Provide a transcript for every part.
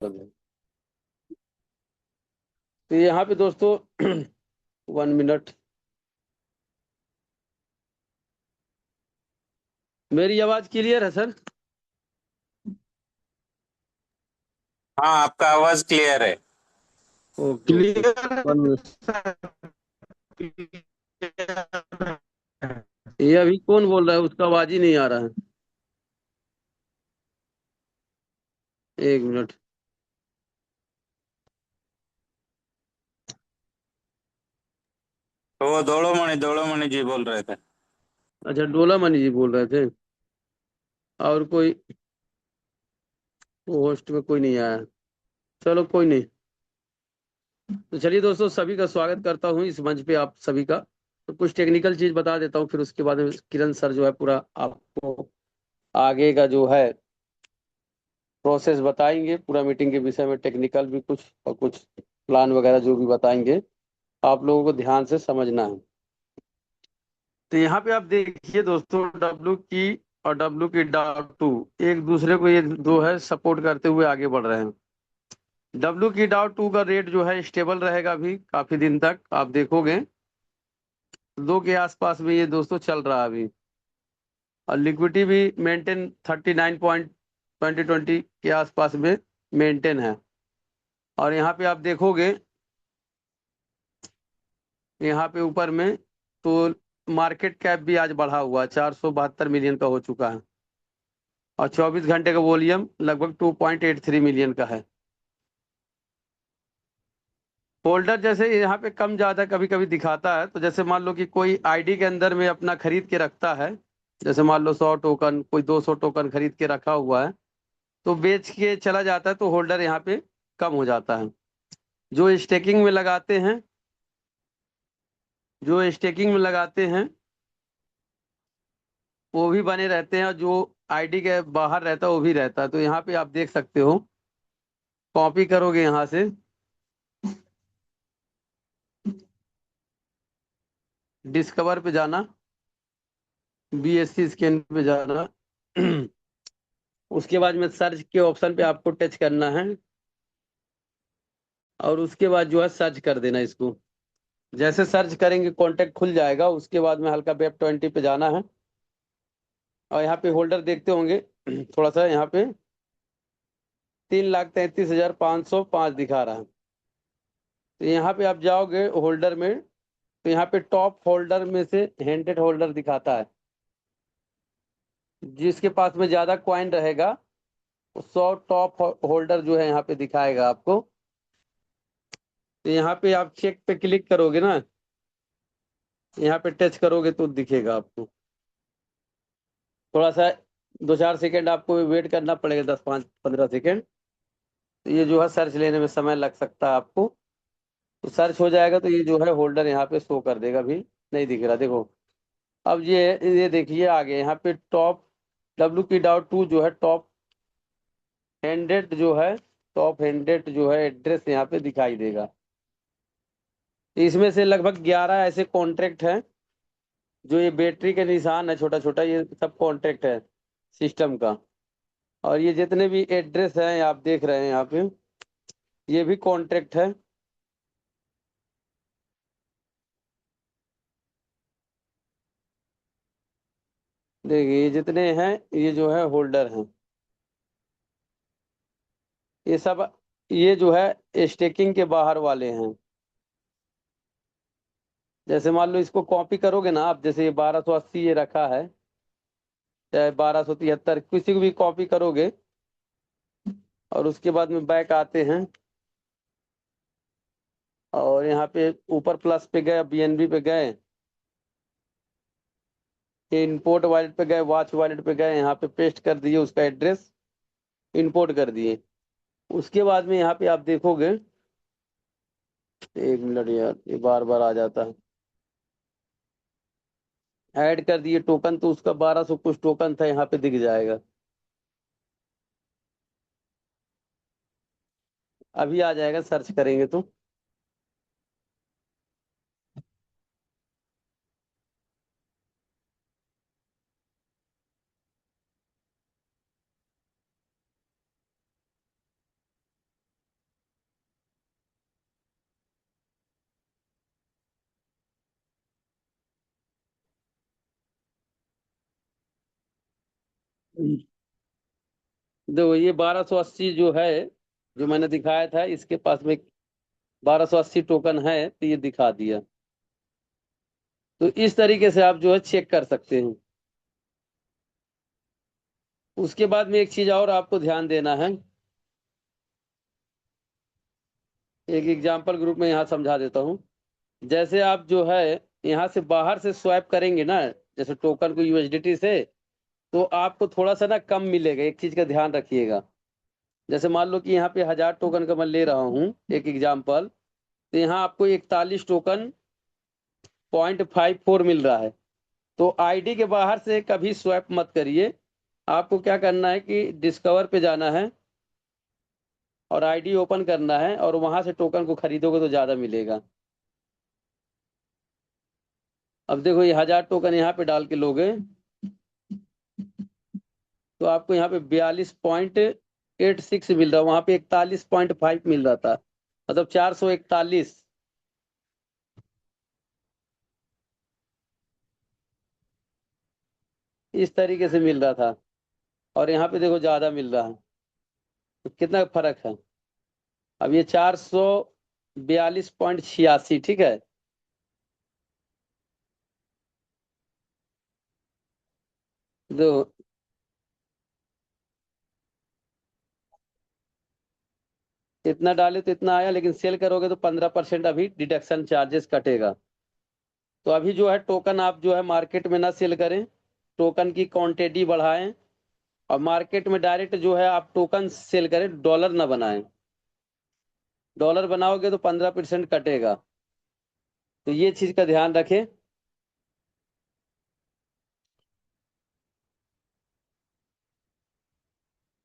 तो यहाँ पे दोस्तों 1 मिनट। मेरी आवाज क्लियर है सर? हाँ, आपका आवाज क्लियर है। Okay okay. क्लियर। 1 मिनट। ये अभी कौन बोल रहा है? उसका आवाज ही नहीं आ रहा है। 1 मिनट। तो वो दौड़ो मणि जी बोल रहे थे। अच्छा, डोला मनी जी बोल रहे थे। और कोई होस्ट में कोई नहीं आया? चलो कोई नहीं। तो चलिए दोस्तों, सभी का स्वागत करता हूँ इस मंच पे आप सभी का। तो कुछ टेक्निकल चीज बता देता हूँ, फिर उसके बाद में किरण सर जो है पूरा आपको आगे का जो है प्रोसेस बताएंगे, पूरा मीटिंग के विषय में टेक्निकल भी कुछ और कुछ प्लान वगैरह जो भी बताएंगे, आप लोगों को ध्यान से समझना है। तो यहाँ पे आप देखिए दोस्तों, डब्ल्यू की और डब्ल्यू की डॉट टू एक दूसरे को ये दो है सपोर्ट करते हुए आगे बढ़ रहे हैं। डब्ल्यू की डॉट टू का रेट जो है स्टेबल रहेगा अभी काफी दिन तक, आप देखोगे 2 के आसपास में ये दोस्तों चल रहा है अभी। और लिक्विडिटी भी मेंटेन 39.2020 के आसपास में मेंटेन है। और यहाँ पे आप देखोगे, यहाँ पे ऊपर में तो मार्केट कैप भी आज बढ़ा हुआ है, 472 मिलियन का हो चुका है। और 24 घंटे का वॉल्यूम लगभग 2.83 मिलियन का है। होल्डर जैसे यहाँ पे कम ज्यादा कभी कभी दिखाता है, तो जैसे मान लो कि कोई आईडी के अंदर में अपना खरीद के रखता है, जैसे मान लो 100 टोकन, कोई 200 टोकन खरीद के रखा हुआ है, तो बेच के चला जाता है, तो होल्डर यहाँ पे कम हो जाता है। जो स्टेकिंग में लगाते हैं, जो स्टेकिंग में लगाते हैं वो भी बने रहते हैं, और जो आईडी के बाहर रहता है वो भी रहता है। तो यहाँ पे आप देख सकते हो, कॉपी करोगे यहाँ से, डिस्कवर पे जाना, बीएससी स्कैन पे जाना, उसके बाद में सर्च के ऑप्शन पे आपको टच करना है, और उसके बाद जो है सर्च कर देना इसको। जैसे सर्च करेंगे कॉन्टेक्ट खुल जाएगा, उसके बाद में हल्का वेब 20 पे जाना है। और यहाँ पे होल्डर देखते होंगे थोड़ा सा, यहाँ पे 3,33,505 दिखा रहा है। तो यहाँ पे आप जाओगे होल्डर में, तो यहाँ पे टॉप होल्डर में से हैंडेड होल्डर दिखाता है। जिसके पास में ज्यादा कॉइन रहेगा 100 टॉप होल्डर जो है यहाँ पे दिखाएगा आपको। तो यहाँ पे आप चेक पे क्लिक करोगे ना, यहाँ पे टच करोगे तो दिखेगा आपको। थोड़ा सा 2-4 सेकेंड आपको वेट करना पड़ेगा, 10-5-15 सेकेंड। तो ये जो है सर्च लेने में समय लग सकता है आपको। तो सर्च हो जाएगा तो ये जो है होल्डर यहाँ पे शो कर देगा। अभी नहीं दिख रहा, देखो। अब ये देखिए आगे यहाँ पे top W P dot to जो है टॉप हंड्रेड जो है, टॉप हंड्रेड जो है एड्रेस यहाँ पे दिखाई देगा। इसमें से लगभग 11 ऐसे कॉन्ट्रैक्ट हैं, जो ये बैटरी के निशान है छोटा छोटा, ये सब कॉन्ट्रैक्ट है सिस्टम का। और ये जितने भी एड्रेस हैं आप देख रहे हैं यहाँ पे, ये भी कॉन्ट्रैक्ट है। देखिए ये जितने हैं, ये जो है होल्डर हैं, ये सब, ये जो है स्टेकिंग के बाहर वाले हैं। जैसे मान लो इसको कॉपी करोगे ना आप, जैसे ये 1280 ये रखा है, चाहे 1273, किसी को भी कॉपी करोगे, और उसके बाद में बैक आते हैं, और यहाँ पे ऊपर प्लस पे गए, बीएनबी पे गए, इंपोर्ट वॉलेट पे गए, वॉच वॉलेट पे गए, यहाँ पे पेस्ट कर दिए उसका एड्रेस, इंपोर्ट कर दिए। उसके बाद में यहाँ पे आप देखोगे, 1 मिनट यार, ये बार बार आ जाता है। ऐड कर दिए टोकन, तो उसका 1200 कुछ टोकन था, यहाँ पे दिख जाएगा। अभी आ जाएगा सर्च करेंगे तो। देखो ये 1280 जो है, जो मैंने दिखाया था, इसके पास में 1280 टोकन है, तो ये दिखा दिया। तो इस तरीके से आप जो है चेक कर सकते हैं। उसके बाद में एक चीज और आपको ध्यान देना है। एक एग्जाम्पल ग्रुप में यहाँ समझा देता हूँ। जैसे आप जो है यहाँ से बाहर से स्वैप करेंगे ना, जैसे टोकन को यूएसडीटी से, तो आपको थोड़ा सा ना कम मिलेगा। एक चीज का ध्यान रखिएगा। जैसे मान लो कि यहाँ पे 1000 टोकन का मैं ले रहा हूँ, एक एग्जाम्पल, तो यहाँ आपको 41 टोकन 0.54 मिल रहा है। तो आईडी के बाहर से कभी स्वैप मत करिए। आपको क्या करना है कि डिस्कवर पे जाना है और आईडी ओपन करना है, और वहां से टोकन को खरीदोगे तो ज्यादा मिलेगा। अब देखो ये 1000 टोकन यहाँ पे डाल के लोगे, तो आपको यहाँ पे 42.86 मिल रहा है। वहां पे 41.5 मिल रहा था, मतलब 441 इस तरीके से मिल रहा था। और यहाँ पे देखो ज्यादा मिल रहा है, तो कितना फर्क है। अब ये 442.86, ठीक है। दो, इतना डाले तो इतना आया, लेकिन सेल करोगे तो 15% अभी डिडक्शन चार्जेस कटेगा। तो अभी जो है टोकन आप जो है मार्केट में ना सेल करें, टोकन की क्वांटिटी बढ़ाएं। और मार्केट में डायरेक्ट जो है आप टोकन सेल करें, डॉलर ना बनाएं। डॉलर बनाओगे तो 15% कटेगा। तो ये चीज का ध्यान रखें।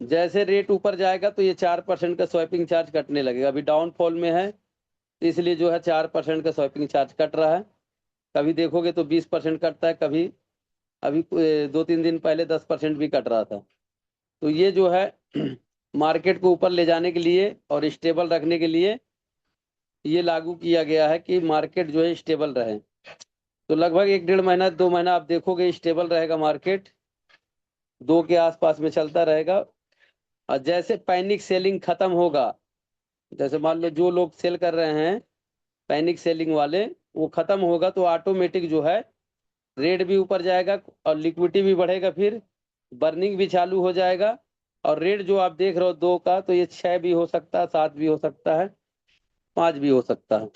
जैसे रेट ऊपर जाएगा तो ये 4% का स्वैपिंग चार्ज कटने लगेगा। अभी डाउनफॉल में है, तो इसलिए जो है 4% का स्वैपिंग चार्ज कट रहा है। कभी देखोगे तो 20% कटता है, कभी अभी 2-3 दिन पहले 10% भी कट रहा था। तो ये जो है मार्केट को ऊपर ले जाने के लिए और स्टेबल रखने के लिए ये लागू किया गया है कि मार्केट जो है स्टेबल रहे। तो लगभग 1-1.5 महीना 2 महीना आप देखोगे स्टेबल रहेगा मार्केट, 2 के आसपास में चलता रहेगा। और जैसे पैनिक सेलिंग खत्म होगा, जैसे मान लो जो लोग सेल कर रहे हैं पैनिक सेलिंग वाले, वो खत्म होगा, तो ऑटोमेटिक जो है रेट भी ऊपर जाएगा और लिक्विडिटी भी बढ़ेगा, फिर बर्निंग भी चालू हो जाएगा। और रेट जो आप देख रहे हो 2 का, तो ये 6 भी हो सकता है, 7 भी हो सकता है, 5 भी हो सकता है,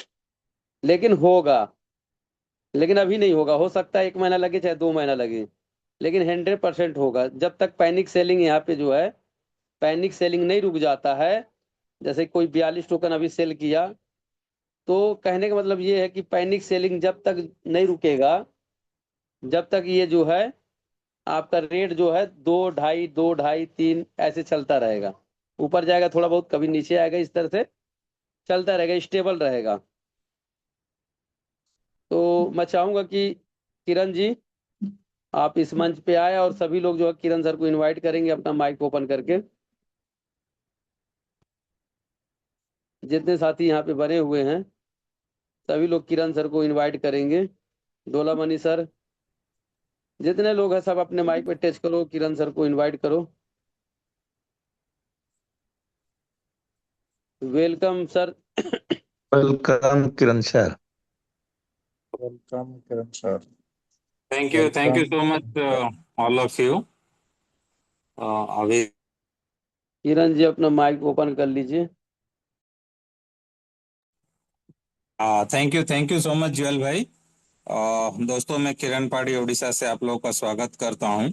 लेकिन होगा। लेकिन अभी नहीं होगा, हो सकता है 1 महीना लगे चाहे 2 महीना लगे, लेकिन 100% होगा। जब तक पैनिक सेलिंग यहाँ पे जो है, पैनिक सेलिंग नहीं रुक जाता है। जैसे कोई 42 टोकन अभी सेल किया, तो कहने का मतलब ये है कि पैनिक सेलिंग जब तक नहीं रुकेगा, जब तक ये जो है आपका रेट जो है 2.5 2.5 3 ऐसे चलता रहेगा। ऊपर जाएगा थोड़ा बहुत, कभी नीचे आएगा, इस तरह से चलता रहेगा, स्टेबल रहेगा। तो मैं चाहूंगा कि किरण जी आप इस मंच पे आए, और सभी लोग जो है किरण सर को इनवाइट करेंगे अपना माइक ओपन करके। जितने साथी यहाँ पे बने हुए हैं सभी लोग किरण सर को इनवाइट करेंगे। डोला मनी सर, जितने लोग हैं सब अपने माइक पे टच करो, किरण सर को इनवाइट करो। Welcome sir. Welcome Kiran sir. Welcome, Kiran sir. Thank you Welcome. so much, all of you. अभी किरण जी अपना माइक ओपन कर लीजिए। Thank you so much jewel भाई। दोस्तों, मैं किरण पाड़ी उड़ीसा से आप लोगों का स्वागत करता हूं।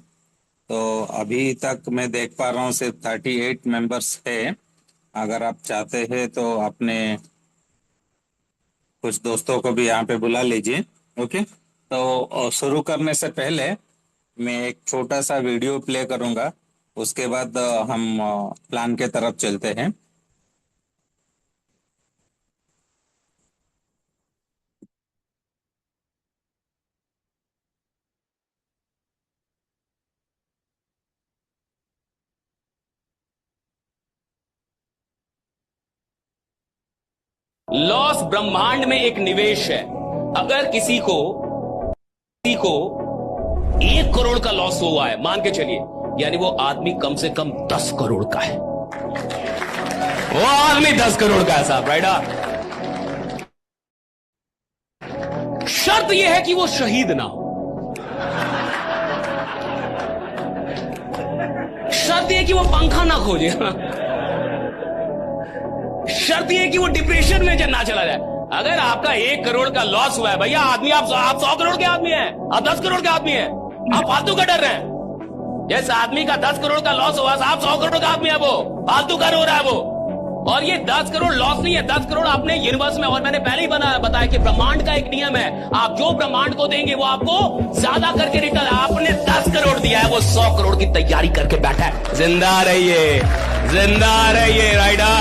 तो अभी तक मैं देख पा रहा हूं सिर्फ 38 मेंबर्स है। अगर आप चाहते हैं तो अपने कुछ दोस्तों को भी यहाँ पे बुला लीजिए। ओके, तो शुरू करने से पहले मैं एक छोटा सा वीडियो प्ले करूंगा। उसके बाद हम प्लान के तरफ चलते हैं। लॉस ब्रह्मांड में एक निवेश है। अगर किसी को 1 करोड़ का लॉस हुआ है, मान के चलिए यानी वो आदमी कम से कम 10 करोड़ का है। वो आदमी 10 करोड़ का है साहब, राइट? शर्त यह है कि वो शहीद ना हो। शर्त यह कि वो पंखा ना खोजे। शर्त यह कि वो डिप्रेशन में ना चला जाए। अगर आपका 1 करोड़ का लॉस हुआ है भैया, आदमी आप 100 करोड़ के आदमी हैं, आप 10 करोड़ के आदमी हैं, आप फालतू का डर रहे हैं। जिस आदमी का 10 करोड़ का लॉस हुआ, आप 100 करोड़ का आदमी है, वो फालतू का रो रहा है वो। और ये 10 करोड़ लॉस नहीं है, 10 करोड़ आपने यूनिवर्स में, और मैंने पहले ही बताया कि ब्रह्मांड का एक नियम है, आप जो ब्रह्मांड को देंगे वो आपको ज्यादा करके रिटर्न। आपने 10 करोड़ दिया है, वो 100 करोड़ की तैयारी करके बैठा है। जिंदा रहिए, जिंदा रहिए, राइडा।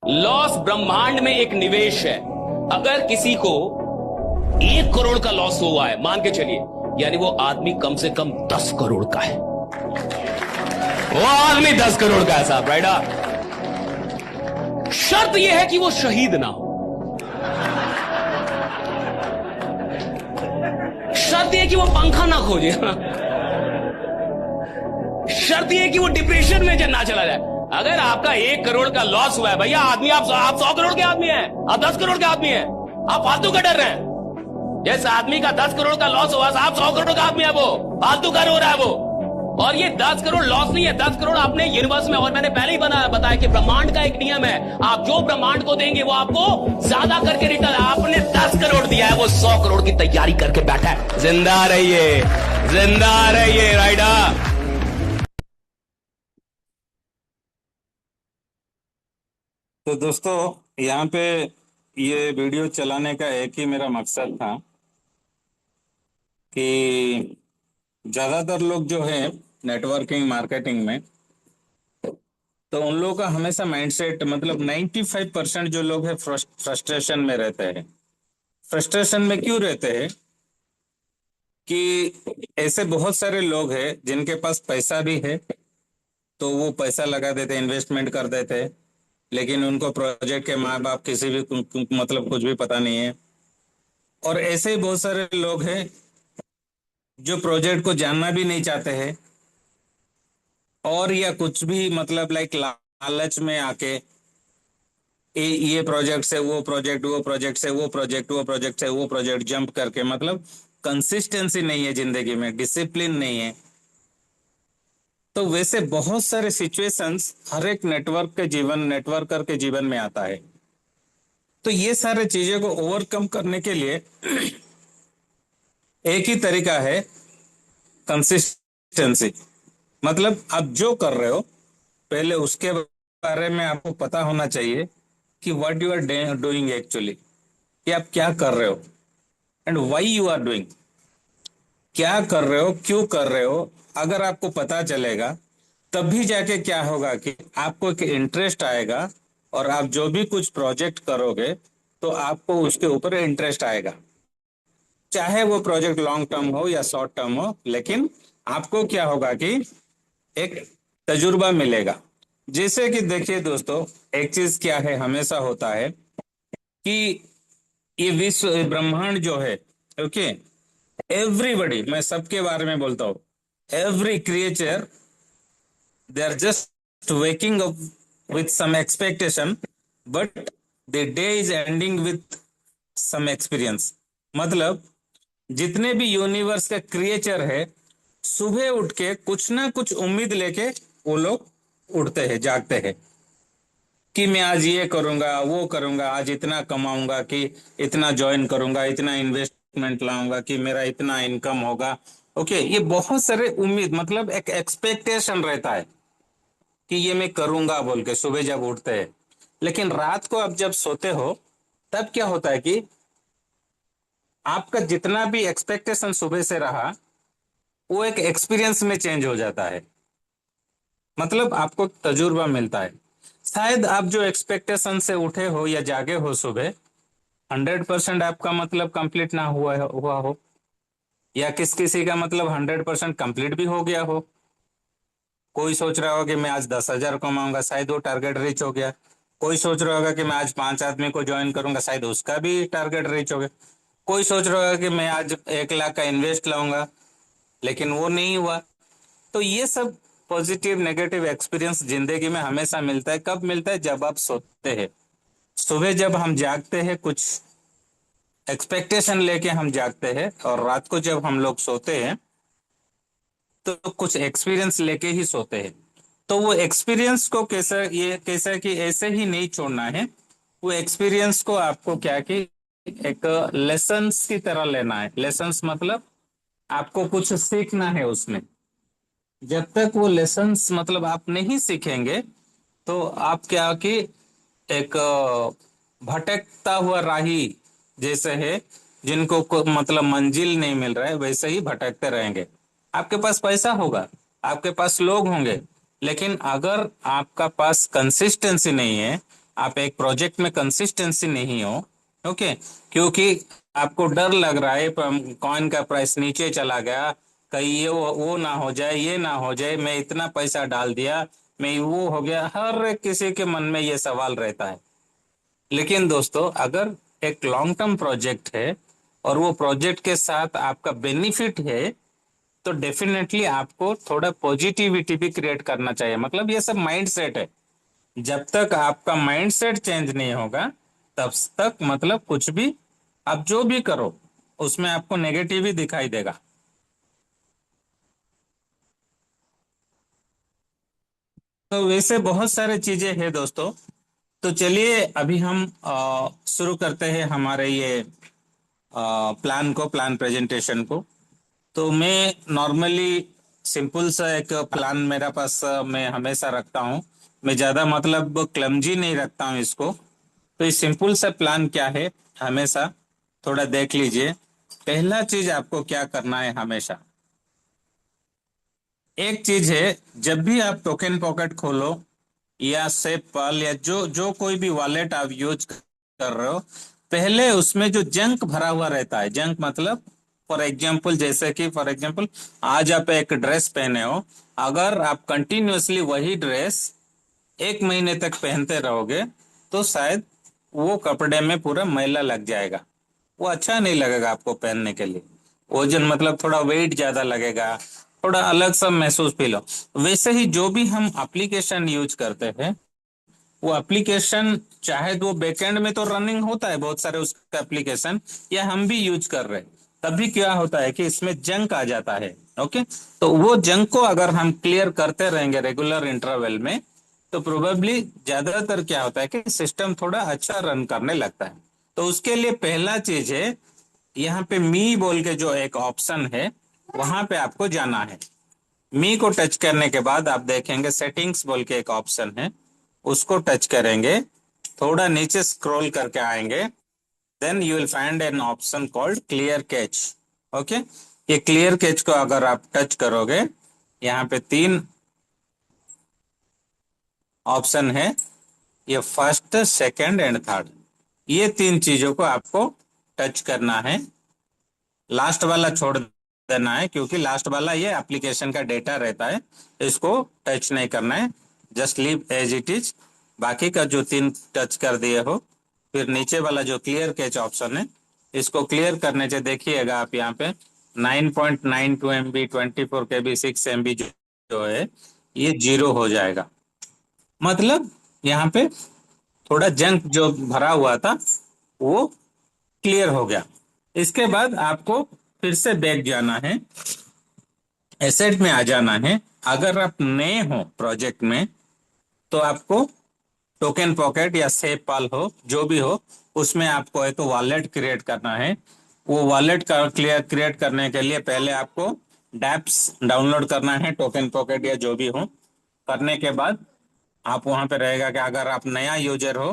लॉस ब्रह्मांड में एक निवेश है। अगर किसी को 1 करोड़ का लॉस हुआ है, मान के चलिए, यानी वो आदमी कम से कम 10 करोड़ का है। वो आदमी 10 करोड़ का है साहब, राइट? शर्त यह है कि वो शहीद ना हो। शर्त यह कि वो पंखा ना खोजे। शर्त यह कि वो डिप्रेशन में ना चला जाए। अगर आपका 1 करोड़ का लॉस हुआ है भैया, आदमी आप 100 करोड़ के आदमी हैं, आप 10 करोड़ के आदमी हैं, आप फालतू का डर रहे हैं। जिस आदमी का 10 करोड़ का लॉस हुआ, आप 100 करोड़ का आदमी है, वो फालतू का रो रहा है वो। और ये 10 करोड़ लॉस नहीं है, 10 करोड़ आपने यूनिवर्स में, और मैंने पहले ही बताया कि ब्रह्मांड का एक नियम है, आप जो ब्रह्मांड को देंगे वो आपको ज्यादा करके रिटर्न। आपने 10 करोड़ दिया है, वो 100 करोड़ की तैयारी करके बैठा है। जिंदा रहिए, जिंदा रहिए, राइडा। तो दोस्तों, यहाँ पे ये वीडियो चलाने का एक ही मेरा मकसद था कि ज्यादातर लोग जो है नेटवर्किंग मार्केटिंग में, तो उन लोगों का हमेशा माइंडसेट, मतलब 95% जो लोग हैं फ्रस्ट्रेशन में रहते हैं। फ्रस्ट्रेशन में क्यों रहते हैं? कि ऐसे बहुत सारे लोग हैं जिनके पास पैसा भी है, तो वो पैसा लगा देते, इन्वेस्टमेंट कर देते, लेकिन उनको प्रोजेक्ट के माँ बाप किसी भी मतलब कुछ भी पता नहीं है। और ऐसे ही बहुत सारे लोग हैं जो प्रोजेक्ट को जानना भी नहीं चाहते हैं, और या कुछ भी मतलब लाइक लालच में आके ये प्रोजेक्ट से वो प्रोजेक्ट, वो प्रोजेक्ट से वो प्रोजेक्ट, वो प्रोजेक्ट से वो प्रोजेक्ट जंप करके, मतलब कंसिस्टेंसी नहीं है जिंदगी में, डिसिप्लिन नहीं है। तो वैसे बहुत सारे सिचुएशंस हर एक नेटवर्कर के जीवन में आता है। तो ये सारे चीजों को ओवरकम करने के लिए एक ही तरीका है, कंसिस्टेंसी। मतलब आप जो कर रहे हो, पहले उसके बारे में आपको पता होना चाहिए कि what you are doing actually, कि आप क्या कर रहे हो, and why you are doing, क्या कर रहे हो, क्यों कर रहे हो। अगर आपको पता चलेगा, तभी जाके क्या होगा कि आपको एक इंटरेस्ट आएगा, और आप जो भी कुछ प्रोजेक्ट करोगे तो आपको उसके ऊपर इंटरेस्ट आएगा, चाहे वो प्रोजेक्ट लॉन्ग टर्म हो या शॉर्ट टर्म हो। लेकिन आपको क्या होगा कि एक तजुर्बा मिलेगा। जैसे कि देखिए दोस्तों, एक चीज क्या है, हमेशा होता है कि ये विश्व ब्रह्मांड जो है, ओके, एवरीबडी, मैं सबके बारे में बोलता हूं, every creature, they are just waking up with some expectation, but the day is ending with some experience. मतलब जितने भी यूनिवर्स का क्रिएचर है, सुबह उठ के कुछ ना कुछ उम्मीद लेके वो लोग उठते हैं, जागते हैं कि मैं आज ये करूंगा, वो करूंगा, आज इतना कमाऊंगा, कि इतना ज्वाइन करूंगा, इतना इन्वेस्टमेंट लाऊंगा, कि मेरा इतना इनकम होगा। ओके, ये बहुत सारे उम्मीद, मतलब एक एक्सपेक्टेशन रहता है कि ये मैं करूंगा बोल के सुबह जब उठते हैं। लेकिन रात को आप जब सोते हो, तब क्या होता है कि आपका जितना भी एक्सपेक्टेशन सुबह से रहा, वो एक एक्सपीरियंस में चेंज हो जाता है। मतलब आपको तजुर्बा मिलता है। शायद आप जो एक्सपेक्टेशन से उठे हो या जागे हो सुबह, 100% आपका मतलब कंप्लीट ना हुआ हो, या किसी का मतलब 100% कंप्लीट भी हो गया हो। कोई सोच रहा होगा कि मैं आज 10,000 कमाऊंगा, शायद वो टारगेट रीच हो गया। कोई सोच रहा होगा कि मैं आज 5 आदमी को ज्वाइन करूंगा, शायद उसका भी टारगेट रीच हो गया। कोई सोच रहा होगा कि मैं आज 1 लाख का इन्वेस्ट लाऊंगा, लेकिन वो नहीं हुआ। तो ये सब पॉजिटिव नेगेटिव एक्सपीरियंस जिंदगी में हमेशा मिलता है। कब मिलता है? जब आप सोते हैं। सुबह जब हम जागते हैं कुछ एक्सपेक्टेशन लेके हम जागते हैं, और रात को जब हम लोग सोते हैं तो कुछ एक्सपीरियंस लेके ही सोते हैं। तो वो एक्सपीरियंस को कैसा कि ऐसे ही नहीं छोड़ना है। वो एक्सपीरियंस को आपको क्या कि एक लेसन्स की तरह लेना है। लेसन्स मतलब आपको कुछ सीखना है उसमें। जब तक वो लेसन्स मतलब आप नहीं सीखेंगे तो आप क्या कि एक भटकता हुआ राही जैसे है, जिनको मतलब मंजिल नहीं मिल रहा है, वैसे ही भटकते रहेंगे। आपके पास पैसा होगा, आपके पास लोग होंगे, लेकिन अगर आपका पास कंसिस्टेंसी नहीं है, आप एक प्रोजेक्ट में कंसिस्टेंसी नहीं हो, ओके, क्योंकि आपको डर लग रहा है कॉइन का प्राइस नीचे चला गया, कहीं ये वो ना हो जाए, ये ना हो जाए, मैं इतना पैसा डाल दिया, मैं वो हो गया, हर एक किसी के मन में ये सवाल रहता है। लेकिन दोस्तों, अगर एक लॉन्ग टर्म प्रोजेक्ट है और वो प्रोजेक्ट के साथ आपका बेनिफिट है, तो डेफिनेटली आपको थोड़ा पॉजिटिविटी भी क्रिएट करना चाहिए। मतलब ये सब माइंड सेट है। जब तक आपका माइंड सेट चेंज नहीं होगा तब तक मतलब कुछ भी आप जो भी करो उसमें आपको नेगेटिव ही दिखाई देगा। तो वैसे बहुत सारे चीजें हैं दोस्तों। तो चलिए अभी हम शुरू करते हैं हमारे ये प्लान प्रेजेंटेशन को। तो मैं नॉर्मली सिंपल सा एक प्लान मेरा पास मैं हमेशा रखता हूँ। मैं ज्यादा मतलब क्लमजी नहीं रखता हूँ इसको। तो ये सिंपल सा प्लान क्या है, हमेशा थोड़ा देख लीजिए। पहला चीज आपको क्या करना है, हमेशा एक चीज है, जब भी आप टोकन पॉकेट खोलो या सेपल या जो जो कोई भी वॉलेट आप यूज कर रहे हो, पहले उसमें जो जंक भरा हुआ रहता है, जंक मतलब फॉर एग्जाम्पल, जैसे कि फॉर एग्जाम्पल आज आप एक ड्रेस पहने हो, अगर आप कंटिन्यूअसली वही ड्रेस एक महीने तक पहनते रहोगे तो शायद वो कपड़े में पूरा मैला लग जाएगा, वो अच्छा नहीं लगेगा आपको पहनने के लिए। वजन मतलब थोड़ा वेट ज्यादा लगेगा, थोड़ा अलग सा महसूस फील हो। वैसे ही जो भी हम एप्लीकेशन यूज करते हैं, वो एप्लीकेशन चाहे तो वो बैकएंड में तो रनिंग होता है बहुत सारे उसका एप्लीकेशन, या हम भी यूज कर रहे हैं, तभी क्या होता है कि इसमें जंक आ जाता है। ओके, तो वो जंक को अगर हम क्लियर करते रहेंगे रेगुलर इंटरवल में, तो प्रोबेबली ज्यादातर क्या होता है कि सिस्टम थोड़ा अच्छा रन करने लगता है। तो उसके लिए पहला चीज है, यहाँ पे मी बोल के जो एक ऑप्शन है, वहां पे आपको जाना है। मी को टच करने के बाद आप देखेंगे सेटिंग्स बोल के एक ऑप्शन है, उसको टच करेंगे, थोड़ा नीचे स्क्रॉल करके आएंगे, then you will find an option called clear catch. Okay, ये क्लियर कैच को अगर आप टच करोगे, यहाँ पे 3 ऑप्शन है, ये फर्स्ट, सेकंड एंड थर्ड, ये 3 चीजों को आपको टच करना है। लास्ट वाला छोड़ देना है, क्योंकि लास्ट वाला ये एप्लीकेशन का डेटा रहता है, इसको टच नहीं करना है, just leave as it is. बाकी का जो 3 टच कर दिए हो, फिर नीचे वाला जो क्लियर कैच ऑप्शन है, इसको क्लियर करने से देखिएगा आप यहाँ पे 9.92 MB 24 KB 6 MB जो है ये 0 हो जाएगा। मतलब यहाँ पे थोड़ा जंक जो भरा हुआ था वो क्लियर हो गया। इसके बाद आपको फिर से बैक जाना है, एसेट में आ जाना है। अगर आप नए हो प्रोजेक्ट में तो आपको टोकन पॉकेट या सेव पाल हो जो भी हो, उसमें आपको एक वॉलेट क्रिएट करना है। वो वॉलेट का क्रिएट करने के लिए पहले आपको डैप्स डाउनलोड करना है, टोकन पॉकेट या जो भी हो। करने के बाद आप वहां पे रहेगा कि अगर आप नया यूजर हो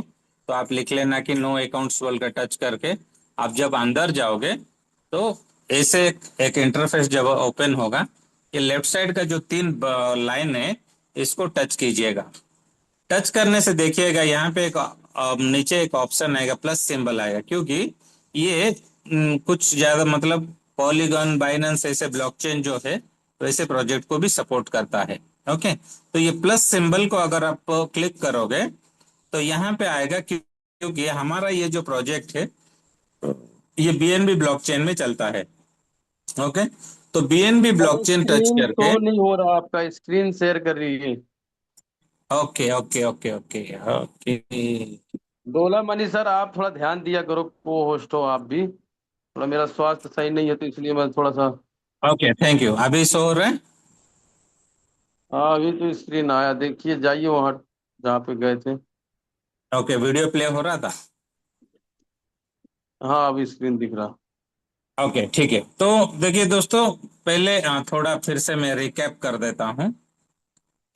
तो आप लिख लेना कि नो अकाउंट्स बोल कर टच करके आप जब अंदर जाओगे तो ऐसे एक इंटरफेस जब ओपन होगा, ये लेफ्ट साइड का जो 3 लाइन है इसको टच कीजिएगा। टच करने से देखिएगा यहाँ पे एक नीचे एक ऑप्शन आएगा, प्लस सिंबल आएगा, क्योंकि ये कुछ ज्यादा मतलब पॉलीगॉन, बाइनेंस ऐसे ब्लॉकचेन जो है वैसे प्रोजेक्ट को भी सपोर्ट करता है। ओके, तो ये प्लस सिंबल को अगर आप क्लिक करोगे तो यहाँ पे आएगा, क्योंकि हमारा ये जो प्रोजेक्ट है ये BNB ब्लॉकचेन में चलता है। ओके, तो बीएनबी ब्लॉकचेन टच स्क्रीन तो करके। नहीं हो रहा, आपका स्क्रीन शेयर कर रही है। Okay okay okay okay okay. डोला मनी सर, आप थोड़ा ध्यान दिया करो, को होस्ट हो आप भी। थोड़ा मेरा स्वास्थ्य सही नहीं है तो इसलिए मैं थोड़ा सा। Okay thank you. अभी शो हो रहा है? हाँ, अभी तो स्क्रीन आया, देखिए जाइए वहाँ जहाँ पे गए थे। ओके वीडियो प्ले हो रहा था। हाँ, अभी स्क्रीन दिख रहा। ओके ठीक है। तो देखिए दोस्तों, पहले थोड़ा फिर से मैं रिकैप कर देता हूँ।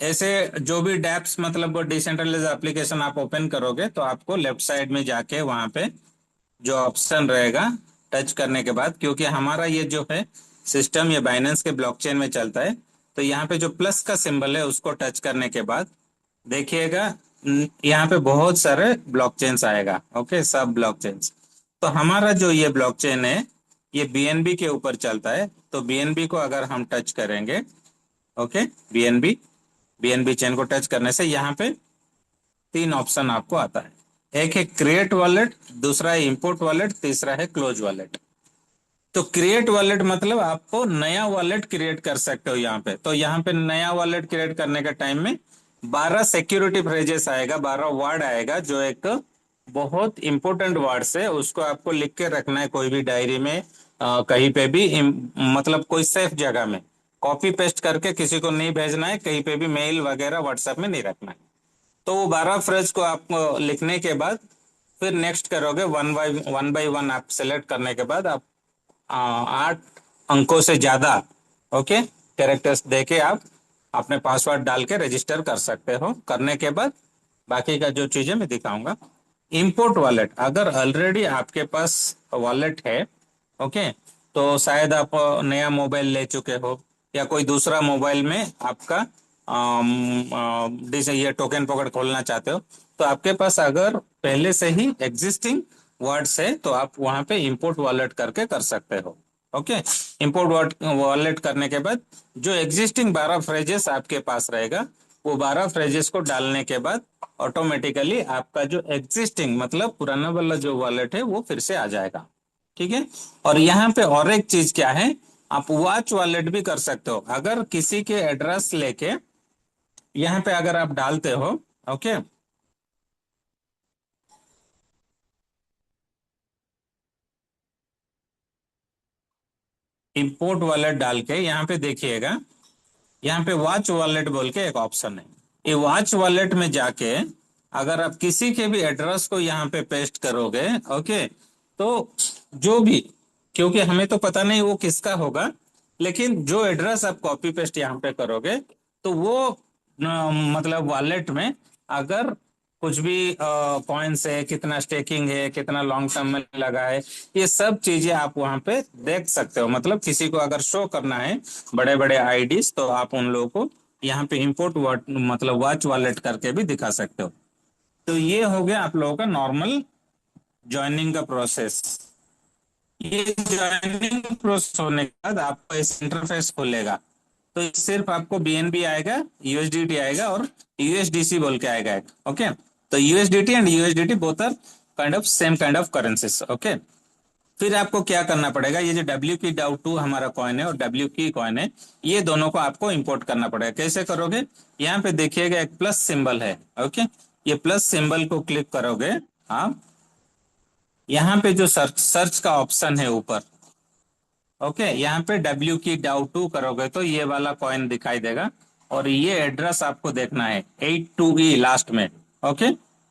ऐसे जो भी डैप्स मतलब डिसेंट्रलाइज एप्लीकेशन आप ओपन करोगे तो आपको लेफ्ट साइड में जाके वहां पे जो ऑप्शन रहेगा, टच करने के बाद, क्योंकि हमारा ये जो है सिस्टम ये बाइनेंस के ब्लॉकचेन में चलता है, तो यहाँ पे जो प्लस का सिंबल है उसको टच करने के बाद देखिएगा यहाँ पे बहुत सारे ब्लॉकचेन्स आएगा। ओके, सब ब्लॉकचेन्स। तो हमारा जो ये ब्लॉकचेन है ये बीएनबी के ऊपर चलता है। तो बीएनबी को अगर हम टच करेंगे, ओके, बीएनबी बीएनबी चेन को टच करने से यहाँ पे तीन ऑप्शन आपको आता है। एक है क्रिएट वॉलेट, दूसरा है इंपोर्ट वॉलेट, तीसरा है क्लोज वॉलेट। तो क्रिएट वॉलेट मतलब आपको नया वॉलेट क्रिएट कर सकते हो यहाँ पे। तो यहाँ पे नया वॉलेट क्रिएट करने के टाइम में 12 सिक्योरिटी फ्रेजेस आएगा, 12 वर्ड आएगा, जो एक बहुत इंपॉर्टेंट वर्ड्स है। उसको आपको लिख के रखना है कोई भी डायरी में, कहीं पे भी, मतलब कोई सेफ जगह में कॉपी पेस्ट करके किसी को नहीं भेजना है, कहीं पे भी मेल वगैरह व्हाट्सएप में नहीं रखना है। तो वो 12 फ्रेज को आप लिखने के बाद फिर नेक्स्ट करोगे, वन बाई वन आप सेलेक्ट करने के बाद आप 8 अंकों से ज्यादा, ओके, कैरेक्टर्स देके आप अपने पासवर्ड डाल के रजिस्टर कर सकते हो। करने के बाद बाकी का जो चीजें मैं दिखाऊंगा। इंपोर्ट वॉलेट, अगर ऑलरेडी आपके पास वॉलेट है, ओके, तो शायद आप नया मोबाइल ले चुके हो या कोई दूसरा मोबाइल में आपका जैसे ये टोकन पॉकेट खोलना चाहते हो, तो आपके पास अगर पहले से ही एग्जिस्टिंग वर्ड्स है तो आप वहां पे इंपोर्ट वॉलेट करके कर सकते हो। ओके, इंपोर्ट वॉलेट करने के बाद जो एग्जिस्टिंग 12 फ्रेजेस आपके पास रहेगा, वो 12 फ्रेजेस को डालने के बाद ऑटोमेटिकली आपका जो एग्जिस्टिंग मतलब पुराना वाला जो वॉलेट है वो फिर से आ जाएगा। ठीक है। और यहाँ पे और एक चीज क्या है, आप वॉच वॉलेट भी कर सकते हो। अगर किसी के एड्रेस लेके यहाँ पे अगर आप डालते हो, ओके, इंपोर्ट वॉलेट डाल के यहाँ पे देखिएगा, यहाँ पे वॉच वॉलेट बोल के एक ऑप्शन है। ये वॉच वॉलेट में जाके अगर आप किसी के भी एड्रेस को यहाँ पे पेस्ट करोगे, ओके, तो जो भी, क्योंकि हमें तो पता नहीं वो किसका होगा, लेकिन जो एड्रेस आप कॉपी पेस्ट यहाँ पे करोगे तो वो मतलब वॉलेट में अगर कुछ भी कॉइन्स है, कितना स्टेकिंग है, कितना लॉन्ग टर्म में लगा है, ये सब चीजें आप वहां पे देख सकते हो। मतलब किसी को अगर शो करना है बड़े बड़े आईडीज, तो आप उन लोगों को यहाँ पे इंपोर्ट मतलब वॉच वॉलेट करके भी दिखा सकते हो। तो ये हो गया आप लोगों का नॉर्मल ज्वाइनिंग का प्रोसेस। ये ज्वाइनिंग प्रोसेस होने के बाद आपको इस इंटरफेस खुलेगा। तो सिर्फ आपको बीएनबी आएगा, यूएसडीटी आएगा और यूएसडीसी बोल के आएगा। ओके, तो USDT and USDT both are kind of same kind of currencies. Okay, फिर आपको क्या करना पड़ेगा, ये जो डब्ल्यू की डाउ 2 हमारा कॉइन है और डब्ल्यू की कॉइन है, ये दोनों को आपको इंपोर्ट करना पड़ेगा। कैसे करोगे, यहाँ पे देखिएगा एक प्लस सिंबल है। ओके, ये प्लस सिंबल को क्लिक करोगे आप, यहाँ पे जो सर्च का ऑप्शन है ऊपर, ओके, यहाँ पे डब्ल्यू की डाउ 2 करोगे तो ये वाला कॉइन दिखाई देगा और ये एड्रेस आपको देखना है 82E लास्ट में। ओके,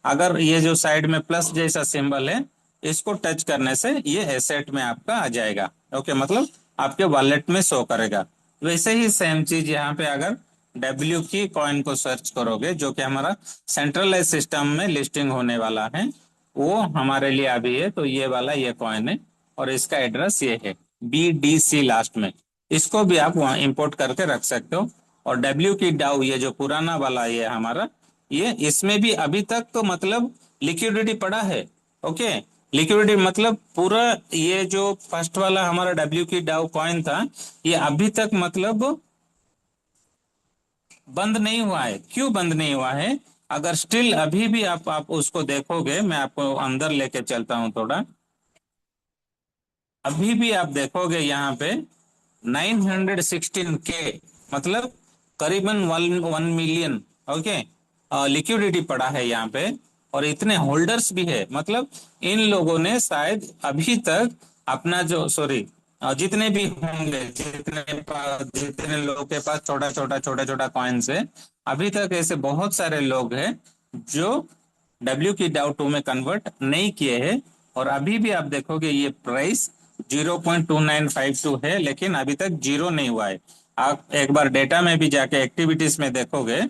अगर ये जो साइड में प्लस जैसा सिंबल है इसको टच करने से ये एसेट में आपका आ जाएगा। ओके, मतलब आपके वॉलेट में शो करेगा। वैसे ही सेम चीज यहाँ पे अगर डब्ल्यू की कॉइन को सर्च करोगे, जो कि हमारा सेंट्रलाइज सिस्टम में लिस्टिंग होने वाला है, वो हमारे लिए अभी है, तो ये वाला ये कॉइन है और इसका एड्रेस ये है BDC लास्ट में। इसको भी आप वहां इंपोर्ट करके रख सकते हो। और डब्ल्यू की डाउ ये जो पुराना वाला ये हमारा, ये इसमें भी अभी तक तो मतलब लिक्विडिटी पड़ा है। ओके, लिक्विडिटी मतलब पूरा ये जो फर्स्ट वाला हमारा डब्ल्यू की डाउ कॉइन था, ये अभी तक मतलब बंद नहीं हुआ है। क्यों बंद नहीं हुआ है, अगर स्टिल अभी भी आप उसको देखोगे, मैं आपको अंदर लेके चलता हूं थोड़ा, अभी भी आप देखोगे यहाँ पे 916K, मतलब करीबन 1 मिलियन, ओके, लिक्विडिटी पड़ा है यहाँ पे। और इतने होल्डर्स भी है, मतलब इन लोगों ने शायद अभी तक अपना जो, सॉरी, जितने भी होंगे, जितने लोगों के पास छोटा छोटा कॉइन्स है, अभी तक ऐसे बहुत सारे लोग हैं जो WQ2 में कन्वर्ट नहीं किए हैं। और अभी भी आप देखोगे ये प्राइस 0.2952 है, लेकिन अभी तक जीरो नहीं हुआ है। आप एक बार डेटा में भी जाके एक्टिविटीज में देखोगे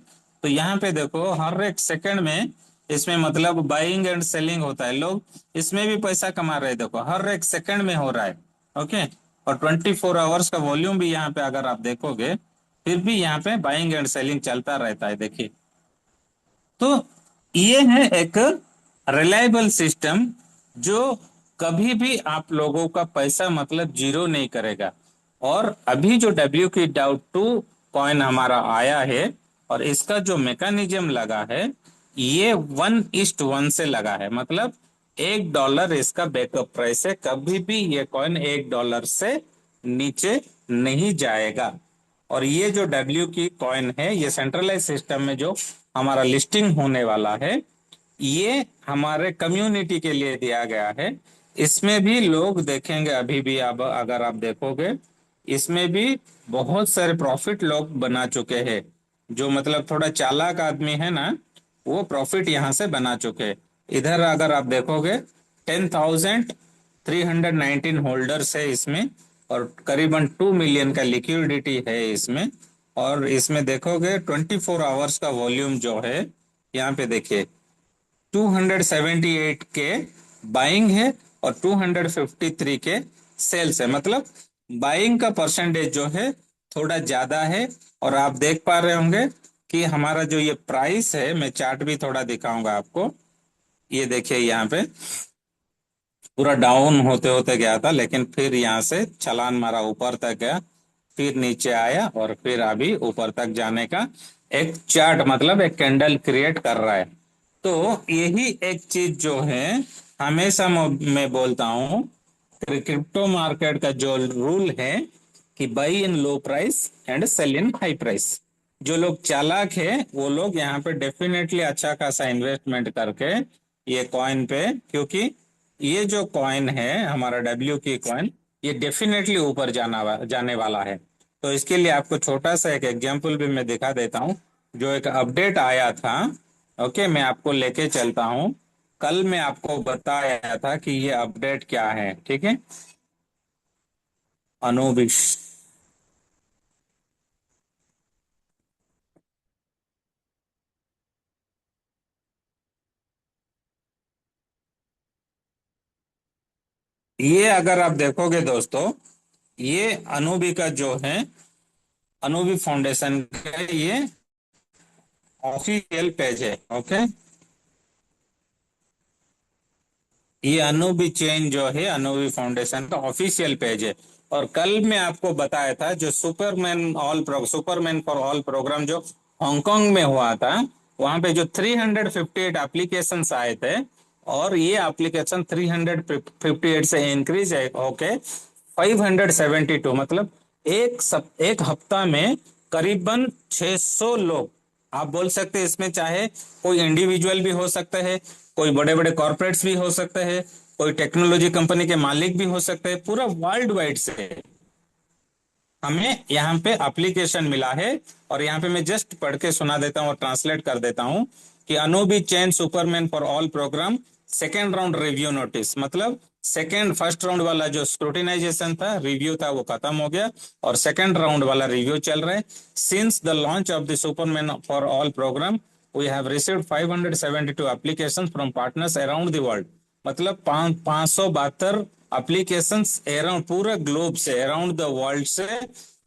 तो यहाँ पे देखो हर एक सेकंड में इसमें मतलब बाइंग एंड सेलिंग होता है, लोग इसमें भी पैसा कमा रहे हैं, देखो हर एक सेकंड में हो रहा है, ओके। और 24 आवर्स का वॉल्यूम भी यहाँ पे अगर आप देखोगे फिर भी यहाँ पे बाइंग एंड सेलिंग चलता रहता है, देखिए। तो ये है एक रिलायबल सिस्टम जो कभी भी आप लोगों का पैसा मतलब जीरो नहीं करेगा। और अभी जो WQ2 कॉइन हमारा आया है और इसका जो मैकेनिज्म लगा है ये 1:1 से लगा है, मतलब $1 इसका बैकअप प्राइस है, कभी भी ये कॉइन $1 से नीचे नहीं जाएगा। और ये जो डब्ल्यू की कॉइन है ये सेंट्रलाइज सिस्टम में जो हमारा लिस्टिंग होने वाला है ये हमारे कम्युनिटी के लिए दिया गया है। इसमें भी लोग देखेंगे, अभी भी अब अगर आप देखोगे इसमें भी बहुत सारे प्रॉफिट लोग बना चुके हैं। जो मतलब थोड़ा चालाक आदमी है ना वो प्रॉफिट यहाँ से बना चुके हैं। इधर अगर आप देखोगे 10,319 होल्डर्स है इसमें और करीबन 2 मिलियन का लिक्विडिटी है इसमें। और इसमें देखोगे 24 आवर्स का वॉल्यूम जो है यहाँ पे देखिए 278 के बाइंग है और 253 के सेल्स है, मतलब बाइंग का परसेंटेज जो है थोड़ा ज्यादा है। और आप देख पा रहे होंगे कि हमारा जो ये प्राइस है, मैं चार्ट भी थोड़ा दिखाऊंगा आपको, ये देखिए यहाँ पे पूरा डाउन होते होते गया था लेकिन फिर यहाँ से छलान मारा ऊपर तक गया, फिर नीचे आया और फिर अभी ऊपर तक जाने का एक चार्ट मतलब एक कैंडल क्रिएट कर रहा है। तो यही एक चीज जो है हमेशा मैं बोलता हूँ क्रिप्टो मार्केट का जो रूल है कि buy in low price and sell in high price. जो लोग चालाक है वो लोग यहाँ पे डेफिनेटली अच्छा खासा इन्वेस्टमेंट करके ये कॉइन पे, क्योंकि ये जो कॉइन है हमारा डब्ल्यू की कॉइन ये डेफिनेटली ऊपर जाने वाला है। तो इसके लिए आपको छोटा सा एक एग्जांपल भी मैं दिखा देता हूँ। जो एक अपडेट आया था, ओके, मैं आपको लेके चलता हूँ। कल मैं आपको बताया था कि ये अपडेट क्या है, ठीक है। अनुबिश, ये अगर आप देखोगे दोस्तों ये अनुबी का जो है अनुबी फाउंडेशन का ये ऑफिशियल पेज है, ओके। ये अनुबी चेन जो है अनुबी फाउंडेशन का ऑफिशियल पेज है। और कल मैं आपको बताया था जो सुपरमैन फॉर ऑल प्रोग्राम जो हांगकांग में हुआ था वहां पे जो 358 एप्लीकेशन आए थे और ये एप्लीकेशन 358 से इंक्रीज है ओके 572, मतलब एक हफ्ता में करीबन 600 लोग, आप बोल सकते हैं इसमें चाहे कोई इंडिविजुअल भी हो सकता है, कोई बड़े बड़े कॉर्पोरेट्स भी हो सकते हैं, कोई टेक्नोलॉजी कंपनी के मालिक भी हो सकते हैं, पूरा वर्ल्ड वाइड से हमें यहाँ पे एप्लीकेशन मिला है। और यहाँ पे मैं जस्ट पढ़ के सुना देता हूँ और ट्रांसलेट कर देता हूँ कि Anubi Chain Superman for all program second round review notice, मतलब फर्स्ट राउंड वाला जो स्क्रूटिनाइजेशन था, रिव्यू था, वो खत्म हो गया और सेकेंड राउंड वाला रिव्यू चल रहा है। Since the launch of the Superman for all program we have received 572 applications from partners around the world, मतलब 572 एप्लीकेशंस अराउंड पूरे ग्लोब से, अराउंड द वर्ल्ड से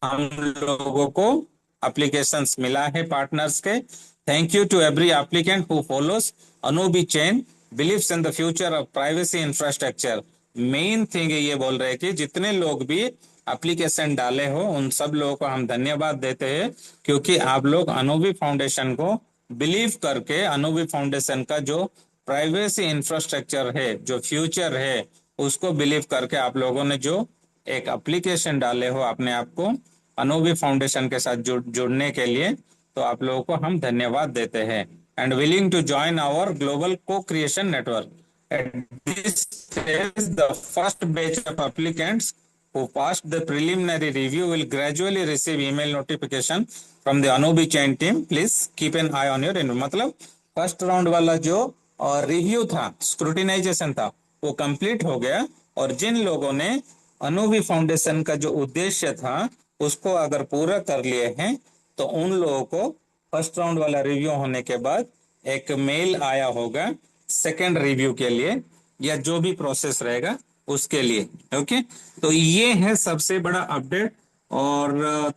हम लोगों को एप्लीकेशंस मिला है पार्टनर्स के। Thank you to every applicant who follows Anubi Chain, believes in the future of privacy infrastructure. Main thing ये बोल रहे हैं कि जितने लोग भी एप्लीकेशन डाले हो उन सब लोगों को हम धन्यवाद देते हैं, क्योंकि आप लोग अनुबी फाउंडेशन को बिलीव करके अनुबी फाउंडेशन का जो प्राइवेसी इंफ्रास्ट्रक्चर है, जो फ्यूचर है, उसको बिलीव करके आप लोगों ने जो एक एप्लीकेशन डाले हो अपने आप को अनोवी फाउंडेशन के साथ जुड़ने के लिए, तो आप लोगों को हम धन्यवाद देते हैं। And willing to join our global co creation network. At this stage, the first batch of applicants who passed the preliminary review will gradually receive email notification from the Anubi chain team. Please keep an eye on your email. मतलब first round वाला जो review था, स्क्रूटिनाइजेशन था, वो complete हो गया, और जिन लोगों ने अनुवी फाउंडेशन का जो उद्देश्य था उसको अगर पूरा कर लिए हैं, तो उन लोगों को फर्स्ट राउंड वाला रिव्यू होने के बाद एक मेल आया होगा सेकेंड रिव्यू के लिए, या जो भी प्रोसेस रहेगा उसके लिए। ओके, तो ये है सबसे बड़ा अपडेट। और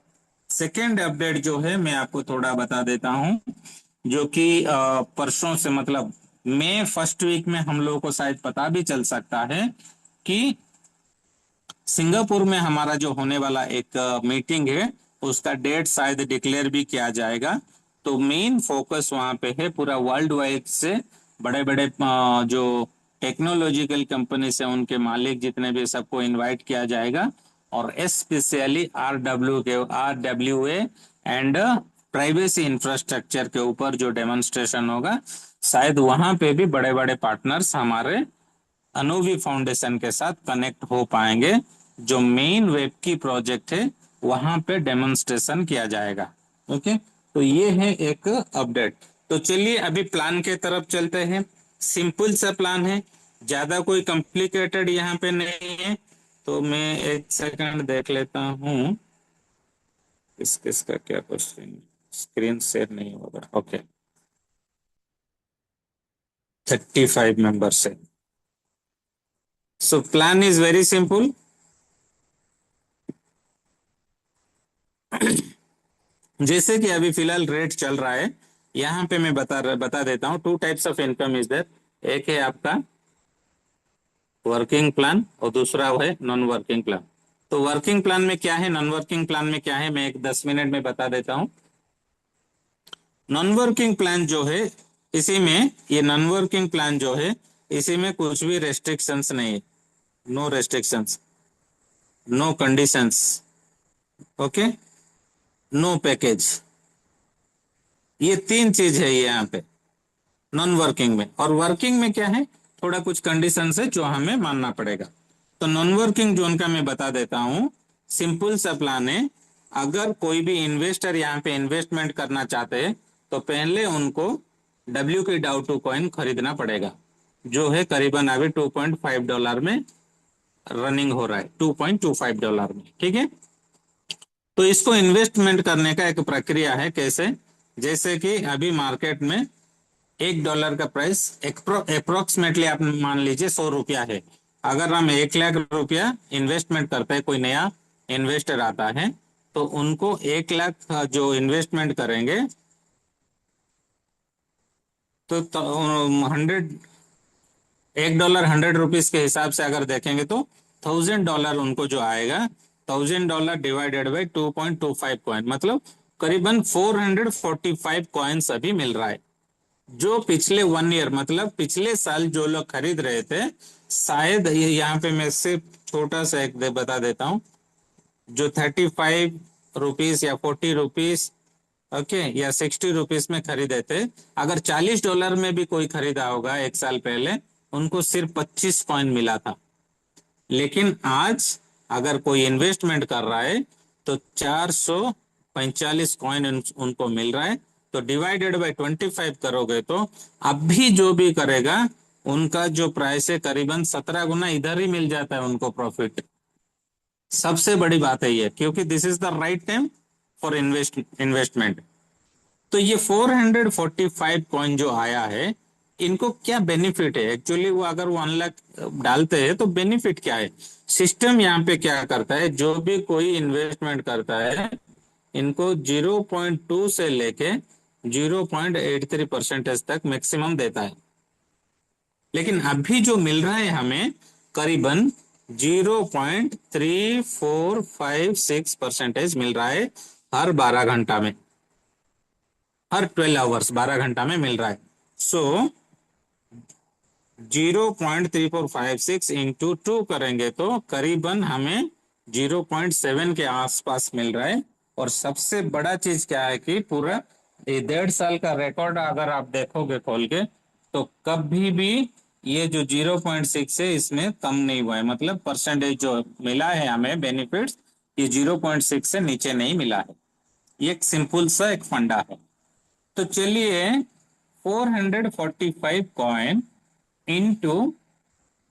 सेकेंड अपडेट जो है मैं आपको थोड़ा बता देता हूं, जो कि परसों से मतलब मई फर्स्ट वीक में हम लोगों को शायद पता भी चल सकता है कि सिंगापुर में हमारा जो होने वाला एक मीटिंग है उसका डेट शायद डिक्लेयर भी किया जाएगा। तो मेन फोकस वहां पे है, पूरा वर्ल्ड वाइड से बड़े बड़े जो टेक्नोलॉजिकल कंपनी से उनके मालिक जितने भी, सबको इनवाइट किया जाएगा, और specially RWA and privacy infrastructure के ऊपर जो डेमोन्स्ट्रेशन होगा, शायद वहां पे भी बड़े बड़े पार्टनर्स हमारे अनुवी फाउंडेशन के साथ कनेक्ट हो पाएंगे। जो मेन वेब की प्रोजेक्ट है वहां पे डेमोन्स्ट्रेशन किया जाएगा। ओके, तो ये है एक अपडेट। तो चलिए अभी प्लान के तरफ चलते हैं। सिंपल सा प्लान है, ज्यादा कोई कॉम्प्लिकेटेड यहाँ पे नहीं है। तो मैं एक सेकंड देख लेता हूँ किसका क्या क्वेश्चन, स्क्रीन शेयर नहीं होगा। ओके, 35 मेंबर्स है। So plan is very simple. जैसे कि अभी फिलहाल रेट चल रहा है, यहाँ पे मैं बता देता हूँ। 2 types of income is there. एक है आपका वर्किंग प्लान और दूसरा है नॉन वर्किंग प्लान। तो वर्किंग प्लान में क्या है, नॉन वर्किंग प्लान में क्या है, मैं एक 10 मिनट में बता देता हूँ। नॉन वर्किंग प्लान जो है, इसी में ये नॉन वर्किंग प्लान जो है, इसी में कुछ भी रेस्ट्रिक्शंस नहीं है। No restrictions, no conditions, okay, no package. ये 3 चीज है ये यहाँ पे नॉन वर्किंग में। और वर्किंग में क्या है, थोड़ा कुछ कंडीशंस है जो हमें मानना पड़ेगा। तो नॉन वर्किंग जोन का मैं बता देता हूँ। सिंपल सा प्लान है। अगर कोई भी इन्वेस्टर यहाँ पे इन्वेस्टमेंट करना चाहते हैं, तो पहले उनको WK-DAO2 कॉइन खरीदना पड़ेगा, जो है करीबन अभी $2.5 में रनिंग हो रहा है, $2.25 में। ठीक है, तो इसको इन्वेस्टमेंट करने का एक प्रक्रिया है। कैसे, जैसे कि अभी मार्केट में $1 का प्राइस अप्रोक्सीमेटली आप मान लीजिए 100 रुपया है। अगर हम 1 लाख रुपया इन्वेस्टमेंट करते हैं, कोई नया इन्वेस्टर आता है, तो उनको 1 लाख जो इन्वेस्टमेंट करेंगे, तो $1 100 रुपीज के हिसाब से अगर देखेंगे तो $1000 उनको जो आएगा, $1000 डिवाइडेड बाई 2.25 कॉइन, मतलब करीबन 445 कॉइन्स अभी मिल रहा है। जो पिछले 1 ईयर मतलब पिछले साल जो लोग खरीद रहे थे, शायद यहाँ पे मैं सिर्फ छोटा सा एक बता देता हूँ, जो 35 रुपीज या 40 रुपीज ओके या 60 रुपीज में खरीदे थे, अगर $40 में भी कोई खरीदा होगा 1 साल पहले, उनको सिर्फ 25 कॉइन मिला था। लेकिन आज अगर कोई इन्वेस्टमेंट कर रहा है तो 445 कॉइन उनको मिल रहा है। तो डिवाइडेड बाय 25 करोगे तो अभी जो भी करेगा उनका जो प्राइस है करीबन 17 गुना इधर ही मिल जाता है उनको प्रॉफिट। सबसे बड़ी बात है ये, क्योंकि this is the right time for investment. तो ये 445 कॉइन जो आया है, इनको क्या बेनिफिट है एक्चुअली, वो अगर 1 लाख डालते हैं तो बेनिफिट क्या है। सिस्टम यहाँ पे क्या करता है, जो भी कोई इन्वेस्टमेंट करता है, इनको 0.2 से लेके 0.83% तक मैक्सिमम देता है। लेकिन अभी जो मिल रहा है हमें करीबन 0.3456% मिल रहा है हर 12 घंटा में, हर 12 आवर्स 12 घंटा में मिल रहा है। सो 0.3456 इंटू 2 करेंगे तो करीबन हमें 0.7 के आसपास मिल रहा है। और सबसे बड़ा चीज क्या है कि पूरा ये 1.5 साल का रिकॉर्ड अगर आप देखोगे खोल के, तो कभी भी ये जो 0.6 है इसमें कम नहीं हुआ है। मतलब परसेंटेज जो मिला है हमें बेनिफिट्स, ये 0.6 से नीचे नहीं मिला है। ये एक सिंपल सा एक फंडा है। तो चलिए 445 कॉइन इंटू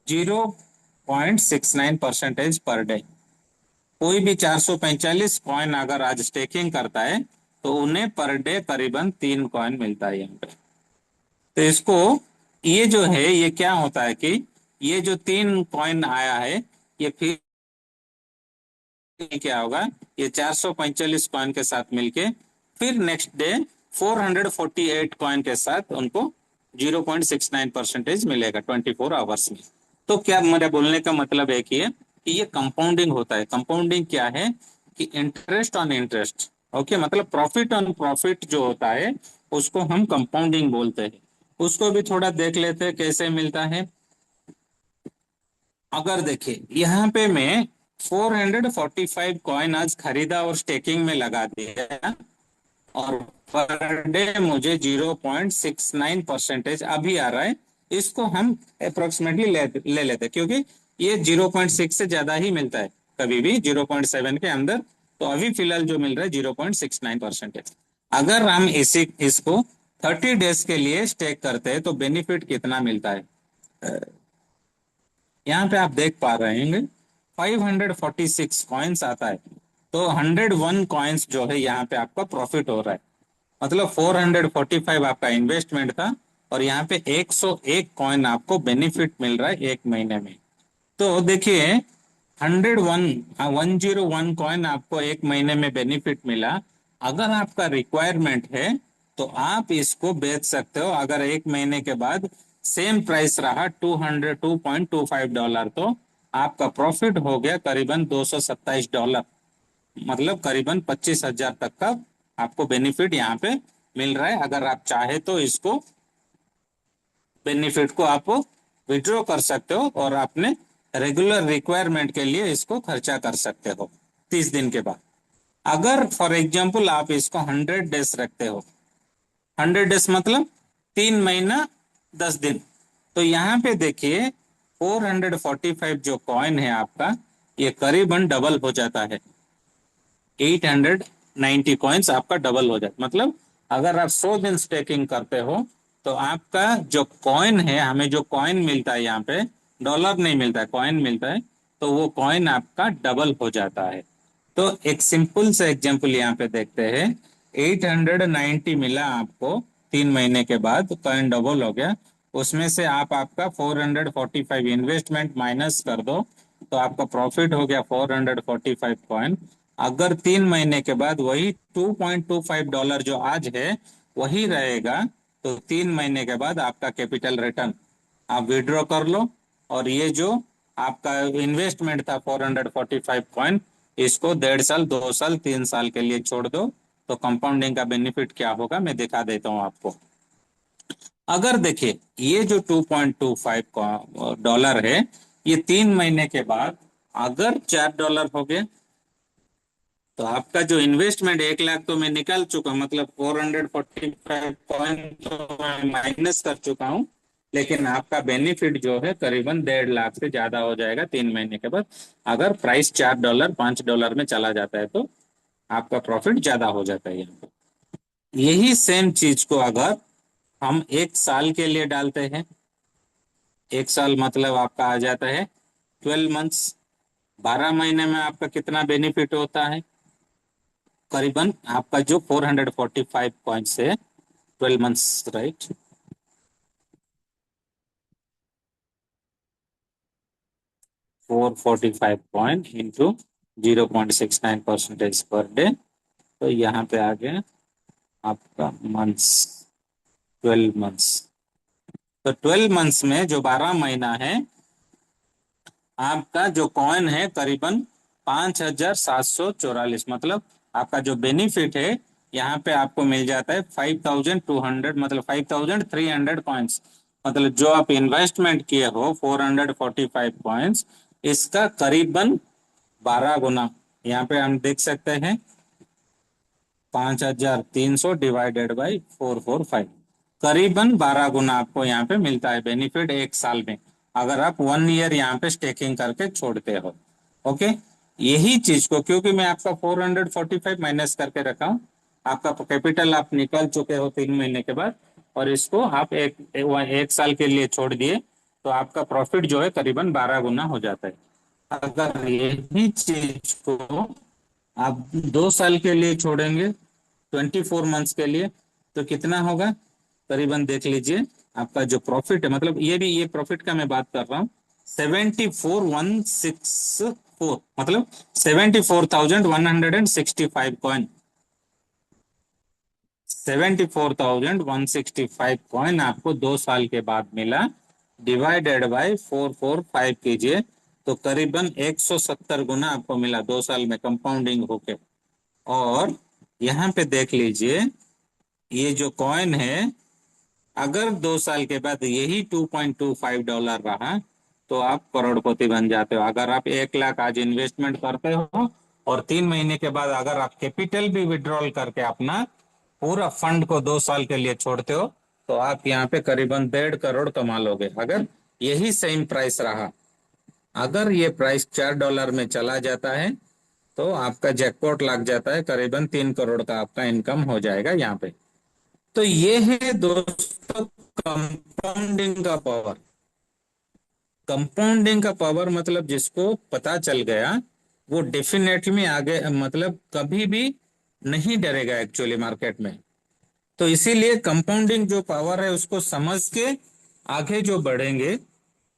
0.69% पर डे, कोई भी 445 कॉइन अगर आज स्टेकिंग करता है तो उन्हें पर डे करीबन 3 कॉइन मिलता है यहाँ पे। तो इसको ये जो है ये क्या होता है कि ये जो 3 कॉइन आया है ये फिर क्या होगा, ये 445 कॉइन के साथ मिलके फिर नेक्स्ट डे 448 कॉइन के साथ उनको 0.69% मिलेगा 24 आवर्स में। तो क्या मेरे बोलने का मतलब है कि ये कंपाउंडिंग होता है। कंपाउंडिंग क्या है कि इंटरेस्ट ऑन इंटरेस्ट, ओके, मतलब प्रॉफिट ऑन प्रॉफिट जो होता है उसको हम कंपाउंडिंग बोलते हैं। उसको भी थोड़ा देख लेते हैं कैसे मिलता है। अगर देखिए यहाँ पे मैं 445 कॉइन आज खरीदा और स्टेकिंग में लगा दिया और पर डे मुझे 0.69% अभी आ रहा है। इसको हम अप्रोक्सीमेटली ले लेते हैं क्योंकि ये 0.6 से ज्यादा ही मिलता है कभी भी 0.7 के अंदर। तो अभी फिलहाल जो मिल रहा है 0.69%। अगर हम इसको 30 डेज के लिए स्टेक करते हैं तो बेनिफिट कितना मिलता है, यहाँ पे आप देख पा रहे हैं 546 कॉइन्स आता है। तो 101 कॉइन्स जो है यहाँ पे आपका प्रॉफिट हो रहा है। मतलब 445 आपका इन्वेस्टमेंट था और यहाँ पे 101 कॉइन आपको बेनिफिट मिल रहा है एक महीने में। तो देखिए 101 कॉइन आपको एक महीने में बेनिफिट मिला। अगर आपका रिक्वायरमेंट है तो आप इसको बेच सकते हो। अगर एक महीने के बाद सेम प्राइस रहा $202.25, तो आपका प्रॉफिट हो गया करीबन $227, मतलब करीबन 25,000 तक का आपको बेनिफिट यहाँ पे मिल रहा है। अगर आप चाहे तो इसको बेनिफिट को आप विड्रॉ कर सकते हो और अपने रेगुलर रिक्वायरमेंट के लिए इसको खर्चा कर सकते हो 30 दिन के बाद। अगर फॉर एग्जांपल आप इसको 100 डेज रखते हो, 100 डेज मतलब 3 महीना 10 दिन, तो यहाँ पे देखिए 445 जो कॉइन है आपका ये करीबन डबल हो जाता है। 890 कॉइन्स आपका डबल हो जाता। मतलब अगर आप 100 दिन स्टेकिंग करते हो तो आपका जो कॉइन है, हमें जो कॉइन मिलता है यहाँ पे, डॉलर नहीं मिलता है, कॉइन मिलता है, तो वो कॉइन आपका डबल हो जाता है। तो एक सिंपल सा एग्जांपल यहाँ पे देखते हैं। 890 मिला आपको 3 महीने के बाद, कॉइन डबल हो गया। उसमें से आप आपका 445 इन्वेस्टमेंट माइनस कर दो तो आपका प्रॉफिट हो गया 445 कॉइन। अगर 3 महीने के बाद वही $2.25 जो आज है वही रहेगा तो 3 महीने के बाद आपका कैपिटल रिटर्न आप विड्रॉ कर लो। और ये जो आपका इन्वेस्टमेंट था 445 कॉइन, इसको 1.5 साल 2 साल 3 साल के लिए छोड़ दो तो कंपाउंडिंग का बेनिफिट क्या होगा मैं दिखा देता हूं आपको। अगर देखिए ये जो $2.25 है ये 3 महीने के बाद अगर $4 हो गया तो आपका जो इन्वेस्टमेंट 1 लाख तो मैं निकाल चुका, मतलब 445 पॉइंट तो मैं माइनस कर चुका हूं, लेकिन आपका बेनिफिट जो है करीबन 1.5 लाख से ज्यादा हो जाएगा 3 महीने के बाद। अगर प्राइस $4 $5 में चला जाता है तो आपका प्रॉफिट ज्यादा हो जाता है यहाँ पे। यही सेम चीज को अगर हम 1 साल के लिए डालते हैं, 1 साल मतलब आपका आ जाता है 12 मंथ्स। 12 महीने में आपका कितना बेनिफिट होता है, करीबन आपका जो 445 पॉइंट्स है 12 months, right. $445 into 0.69% per day, तो यहाँ पे आ गया आपका मंथ्स 12 मंथ्स। तो 12 मंथ्स में जो 12 महीना है आपका जो कॉइन है करीबन 5,744, मतलब आपका जो बेनिफिट है यहाँ पे आपको मिल जाता है 5,200, मतलब 5,300 कॉइन्स। मतलब जो आप इन्वेस्टमेंट किए हो 445 कॉइन्स, इसका करीबन 12 गुना, यहाँ पे हम देख सकते हैं 5300 डिवाइडेड बाई 445, करीबन 12 गुना आपको यहाँ पे मिलता है बेनिफिट एक साल में, अगर आप 1 ईयर यहाँ पे स्टेकिंग करके छोड़ते हो। ओके, यही चीज को, क्योंकि मैं आपका 445 माइनस करके रखा हूँ, आपका कैपिटल आप निकाल चुके हो 3 महीने के बाद, और इसको आप एक साल के लिए छोड़ दिए, तो आपका प्रॉफिट जो है करीबन 12 गुना हो जाता है। अगर यही चीज को आप 2 साल के लिए छोड़ेंगे, 24 मंथ्स के लिए, तो कितना होगा, करीबन देख लीजिए, आपका जो प्रॉफिट है, मतलब ये प्रॉफिट का मैं बात कर रहा हूँ, 74,164, मतलब 74,165 कॉइन, 74,165 कॉइन आपको 2 साल के बाद मिला, डिवाइडेड बाय 445 कीजिए, तो करीबन 170 गुना आपको मिला 2 साल में कंपाउंडिंग होके। और यहाँ पे देख लीजिए, ये जो कॉइन है, अगर 2 साल के बाद यही $2.25 रहा, तो आप करोड़पति बन जाते हो। अगर आप 1 लाख आज इन्वेस्टमेंट करते हो और 3 महीने के बाद अगर आप कैपिटल भी विड्रॉल करके अपना पूरा फंड को 2 साल के लिए छोड़ते हो, तो आप यहाँ पे करीबन 1.5 करोड़ कमा लोगे, अगर यही सेम प्राइस रहा। अगर ये प्राइस $4 में चला जाता है, तो आपका जैकपॉट लग जाता है, करीबन 3 करोड़ का आपका इनकम हो जाएगा यहाँ पे। तो ये है दोस्तों कंपाउंडिंग का पावर। कंपाउंडिंग का पावर मतलब जिसको पता चल गया, वो डेफिनेटली आगे मतलब कभी भी नहीं डरेगा एक्चुअली मार्केट में। तो इसीलिए कंपाउंडिंग जो पावर है उसको समझ के आगे जो बढ़ेंगे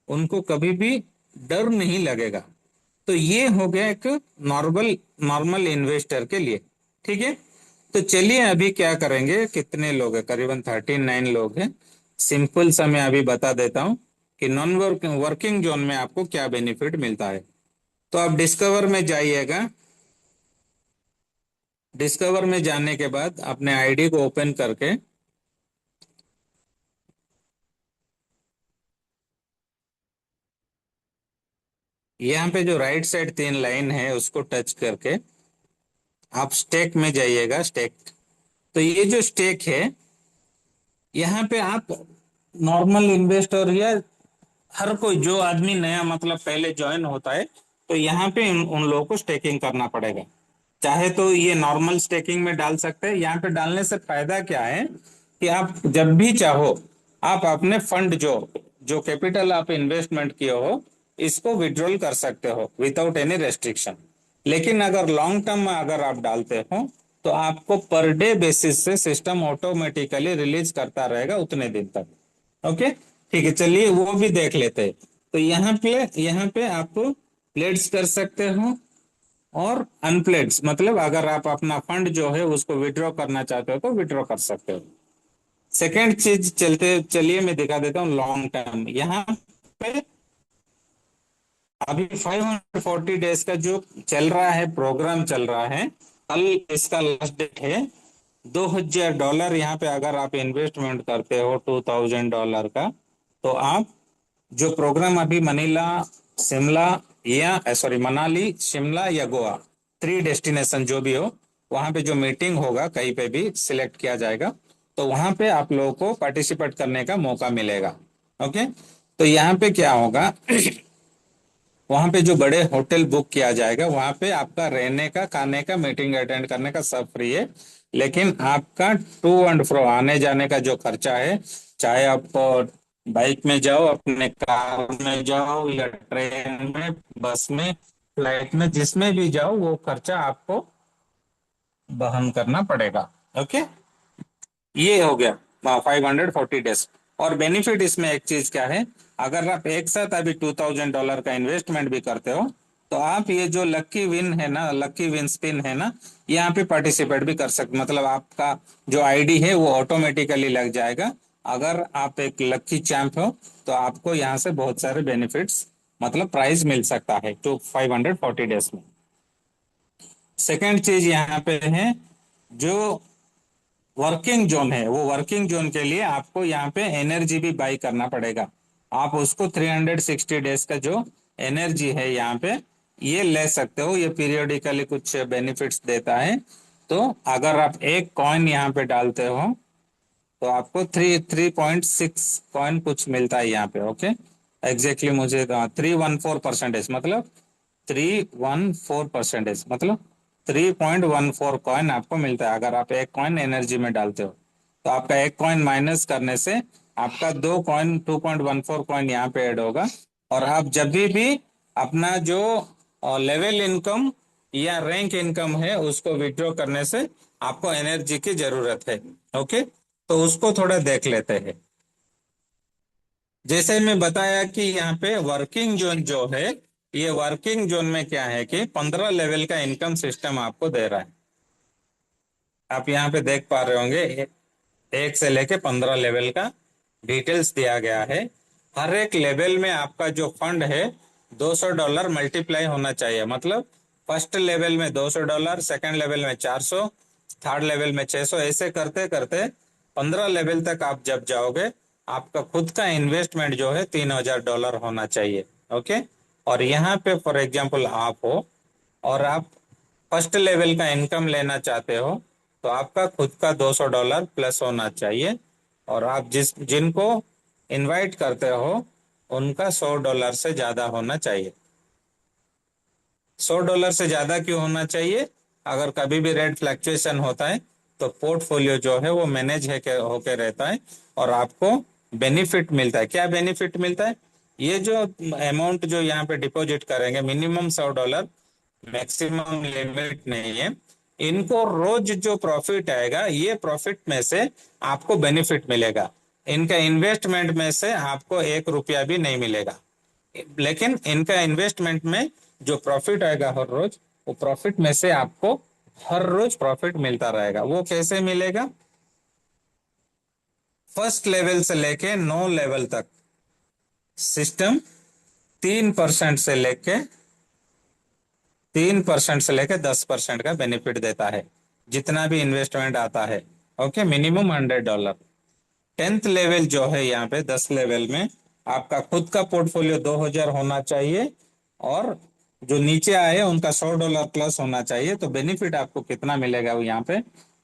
उनको कभी भी डर नहीं लगेगा। तो ये हो गया एक नॉर्मल इन्वेस्टर के लिए, ठीक है। तो चलिए अभी क्या करेंगे, कितने लोग हैं, करीबन 39 लोग हैं। सिंपल सा मैं अभी बता देता हूं कि नॉन वर्किंग जोन में आपको क्या बेनिफिट मिलता है। तो आप डिस्कवर में जाइएगा, डिस्कवर में जाने के बाद अपने आईडी को ओपन करके यहाँ पे जो राइट साइड 3 लाइन है उसको टच करके आप स्टेक में जाइएगा, स्टेक। तो ये जो स्टेक है, यहाँ पे आप नॉर्मल इन्वेस्टर या हर कोई जो आदमी नया मतलब पहले ज्वाइन होता है, तो यहाँ पे उन लोगों को स्टेकिंग करना पड़ेगा। चाहे तो ये नॉर्मल स्टेकिंग में डाल सकते हैं। यहाँ पे डालने से फायदा क्या है कि आप जब भी चाहो आप अपने फंड जो जो कैपिटल आप इन्वेस्टमेंट किए हो इसको विड्रॉल कर सकते हो विदाउट एनी रेस्ट्रिक्शन। लेकिन अगर लॉन्ग टर्म में अगर आप डालते हो तो आपको पर डे बेसिस से सिस्टम ऑटोमेटिकली रिलीज करता रहेगा उतने दिन तक। ओके, ठीक है, चलिए वो भी देख लेते हैं। तो यहाँ पे आप प्लेड्स कर सकते हो और अनप्लेड्स, मतलब अगर आप अपना फंड जो है उसको विड्रॉ करना चाहते हो तो विड्रॉ कर सकते हो। सेकेंड चीज चलिए मैं दिखा देता हूँ लॉन्ग टर्म। यहाँ पे अभी 540 डेज का जो चल रहा है, प्रोग्राम चल रहा है, कल इसका लास्ट डेट है। $2000 यहाँ पे अगर आप इन्वेस्टमेंट करते हो $2000 का, तो आप जो प्रोग्राम अभी मनीला, शिमला या सॉरी मनाली, शिमला या गोवा, 3 डेस्टिनेशन जो भी हो, वहां पे जो मीटिंग होगा कहीं पे भी सिलेक्ट किया जाएगा, तो वहां पे आप लोगों को पार्टिसिपेट करने का मौका मिलेगा। ओके, तो यहाँ पे क्या होगा वहां पे जो बड़े होटल बुक किया जाएगा, वहां पे आपका रहने का, खाने का, मीटिंग अटेंड करने का सब फ्री है। लेकिन आपका टू एंड फ्रो आने जाने का जो खर्चा है, चाहे आप बाइक में जाओ, अपने कार में जाओ या ट्रेन में, बस में, फ्लाइट में, जिसमें भी जाओ, वो खर्चा आपको वहन करना पड़ेगा। ओके, ये हो गया 540 डेज। और बेनिफिट इसमें एक चीज क्या है, अगर आप एक साथ अभी $2000 का इन्वेस्टमेंट भी करते हो, तो आप ये जो लक्की विन है ना, लक्की विन स्पिन है ना, यहाँ पे पार्टिसिपेट भी कर सकते, मतलब आपका जो आईडी है वो ऑटोमेटिकली लग जाएगा। अगर आप एक लक्की चैंप हो तो आपको यहाँ से बहुत सारे बेनिफिट्स मतलब प्राइज मिल सकता है तो 540 डेज में। सेकेंड चीज यहाँ पे है जो वर्किंग जोन है, वो वर्किंग जोन के लिए आपको यहाँ पे एनर्जी भी बाई करना पड़ेगा। आप उसको 360 डेज का जो एनर्जी है यहाँ पे ये ले सकते हो, ये पीरियोडिकली कुछ बेनिफिट्स देता है। तो अगर आप एक कॉइन यहाँ पे डालते हो तो आपको 3.6 कॉइन कुछ मिलता है यहाँ पे। ओके, एग्जैक्टली मुझे 314% मतलब 314% मतलब 3.14 कॉइन आपको मिलता है अगर आप एक कॉइन एनर्जी में डालते हो। तो आपका एक कॉइन माइनस करने से आपका दो कॉइन 2.14 कॉइन यहाँ पे ऐड होगा। और आप जब भी अपना जो लेवल इनकम या रैंक इनकम है उसको विड्रॉ करने से आपको एनर्जी की जरूरत है। ओके, तो उसको थोड़ा देख लेते हैं। जैसे मैं बताया कि यहाँ पे वर्किंग जोन जो है, ये वर्किंग जोन में क्या है कि 15 लेवल का इनकम सिस्टम आपको दे रहा है। आप यहाँ पे देख पा रहे होंगे, एक से लेके 15 लेवल का डिटेल्स दिया गया है। हर एक लेवल में आपका जो फंड है $200 मल्टीप्लाई होना चाहिए। मतलब फर्स्ट लेवल में $200, सेकंड लेवल में 400, थर्ड लेवल में 600, ऐसे करते करते 15 लेवल तक आप जब जाओगे आपका खुद का इन्वेस्टमेंट जो है $3000 होना चाहिए। ओके, और यहाँ पे फॉर एग्जाम्पल आप हो और आप फर्स्ट लेवल का इनकम लेना चाहते हो तो आपका खुद का $200 प्लस होना चाहिए। और आप जिनको इनवाइट करते हो उनका $100 से ज्यादा होना चाहिए। $100 से ज्यादा क्यों होना चाहिए? अगर कभी भी रेट फ्लक्चुएशन होता है तो पोर्टफोलियो जो है वो मैनेज होके रहता है और आपको बेनिफिट मिलता है। क्या बेनिफिट मिलता है? ये जो अमाउंट जो यहाँ पे डिपॉजिट करेंगे मिनिमम $100, मैक्सिमम लिमिट नहीं है। इनको रोज जो प्रॉफिट आएगा ये प्रॉफिट में से आपको बेनिफिट मिलेगा। इनका इन्वेस्टमेंट में से आपको $1 भी नहीं मिलेगा। लेकिन इनका इन्वेस्टमेंट में जो प्रॉफिट आएगा हर रोज, वो प्रॉफिट में से आपको हर रोज प्रॉफिट मिलता रहेगा। वो कैसे मिलेगा? फर्स्ट लेवल से लेके 9 लेवल तक सिस्टम 3% से लेके 10% का बेनिफिट देता है जितना भी इन्वेस्टमेंट आता है। Okay, minimum $100। 10th लेवल जो है यहाँ पे 10 लेवल में आपका खुद का पोर्टफोलियो 2000 होना चाहिए और जो नीचे आए उनका $100 प्लस होना चाहिए। तो बेनिफिट आपको कितना मिलेगा? वो यहाँ पे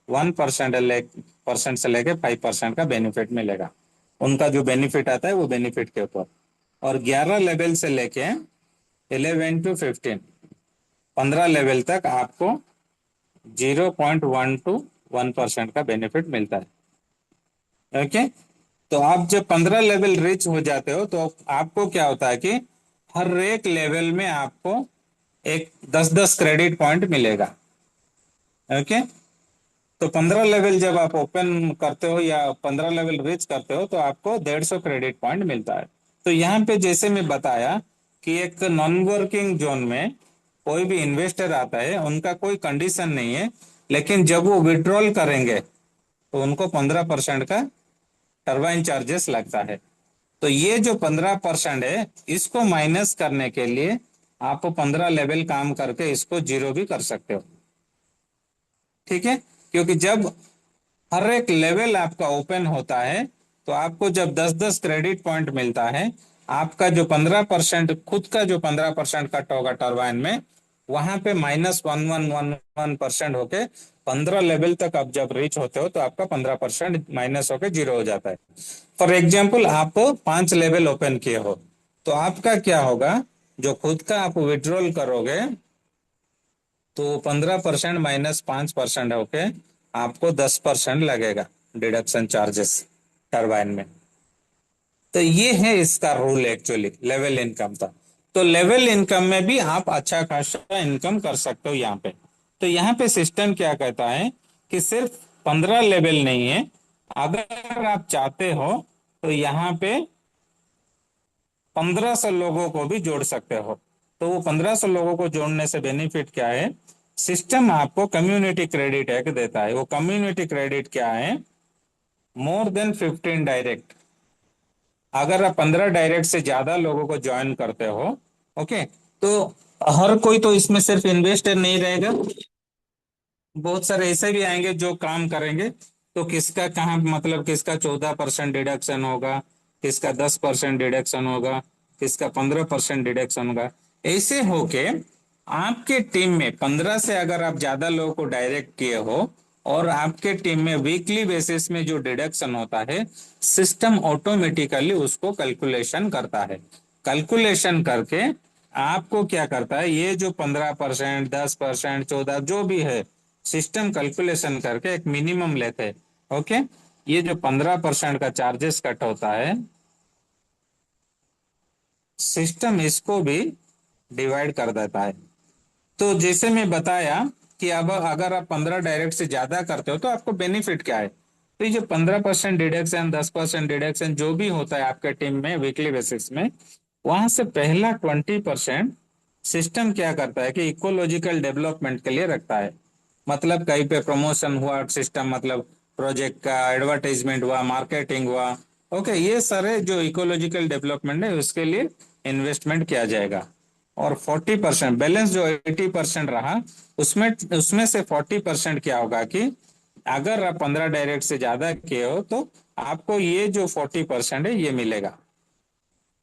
1% से लेके 5% का बेनिफिट मिलेगा। उनका जो बेनिफिट आता है वो बेनिफिट के ऊपर। और 11 लेवल से लेके 11 to 15 लेवल तक आपको 0.121% का बेनिफिट मिलता है। ओके, तो आप जब 15 लेवल रीच हो जाते हो तो आपको क्या होता है कि हर एक लेवल में आपको एक 10-10 क्रेडिट पॉइंट मिलेगा। ओके, तो 15 लेवल जब आप ओपन करते हो या 15 लेवल रीच करते हो तो आपको 150 क्रेडिट पॉइंट मिलता है। तो यहाँ पे जैसे मैं बताया कि एक नॉन वर्किंग जोन में कोई भी इन्वेस्टर आता है उनका कोई कंडीशन नहीं है, लेकिन जब वो विड्रॉल करेंगे तो उनको 15% का टर्बाइन चार्जेस लगता है। तो ये जो 15% है इसको माइनस करने के लिए आप 15 लेवल काम करके इसको जीरो भी कर सकते हो। ठीक है, क्योंकि जब हर एक लेवल आपका ओपन होता है तो आपको जब 10-10 क्रेडिट पॉइंट मिलता है, आपका जो 15% खुद का जो 15% कट होगा टर्बाइन में, वहां पे -1111% होके 15 लेवल तक आप जब रीच होते हो तो आपका 15% माइनस होके जीरो हो जाता है। फॉर एग्जाम्पल आप 5 लेवल ओपन किए हो तो आपका क्या होगा? जो खुद का आप विड्रॉल करोगे तो 15% -5% होके आपको 10% लगेगा डिडक्शन चार्जेस टर्बाइन में। तो ये है इसका रूल एक्चुअली लेवल इनकम का। तो लेवल इनकम में भी आप अच्छा खासा इनकम कर सकते हो यहाँ पे। तो यहाँ पे सिस्टम क्या कहता है कि सिर्फ 15 लेवल नहीं है, अगर आप चाहते हो तो यहाँ पे 1500 लोगों को भी जोड़ सकते हो। तो वो 1500 लोगों को जोड़ने से बेनिफिट क्या है? सिस्टम आपको कम्युनिटी क्रेडिट एक देता है। वो कम्युनिटी क्रेडिट क्या है? More than 15 direct. अगर आप 15 डायरेक्ट से ज्यादा लोगों को ज्वाइन करते हो, ओके, तो हर कोई तो इसमें सिर्फ इन्वेस्टर नहीं रहेगा, बहुत सारे ऐसे भी आएंगे जो काम करेंगे। तो किसका कहाँ मतलब किसका 14% डिडक्शन होगा, किसका 10% डिडक्शन होगा, किसका 15% डिडक्शन होगा, ऐसे होके आपके टीम में 15 से अगर आप ज्यादा लोगों को डायरेक्ट किए हो और आपके टीम में वीकली बेसिस में जो डिडक्शन होता है, सिस्टम ऑटोमेटिकली उसको कैलकुलेशन करता है। कैलकुलेशन करके आपको क्या करता है, ये जो 15%, 10%, 14 जो भी है, सिस्टम कैलकुलेशन करके एक मिनिमम लेते हैं। ओके, ये जो 15% का चार्जेस कट होता है, सिस्टम इसको भी डिवाइड कर देता है। तो जैसे मैं बताया कि अब अगर आप 15 डायरेक्ट से ज्यादा करते हो तो आपको बेनिफिट क्या है। तो ये जो 15% डिडक्शन, 10% डिडक्शन जो भी होता है आपके टीम में वीकली बेसिस में, वहां से पहला 20% सिस्टम क्या करता है कि इकोलॉजिकल डेवलपमेंट के लिए रखता है। मतलब कहीं पे प्रमोशन हुआ, सिस्टम मतलब प्रोजेक्ट का एडवर्टाइजमेंट हुआ, मार्केटिंग हुआ, ओके, ये सारे जो इकोलॉजिकल डेवलपमेंट है उसके लिए इन्वेस्टमेंट किया जाएगा। और 40% बैलेंस जो 80% रहा, उसमें उसमें से 40% क्या होगा कि अगर आप 15 डायरेक्ट से ज्यादा किए हो तो आपको ये जो 40% है ये मिलेगा।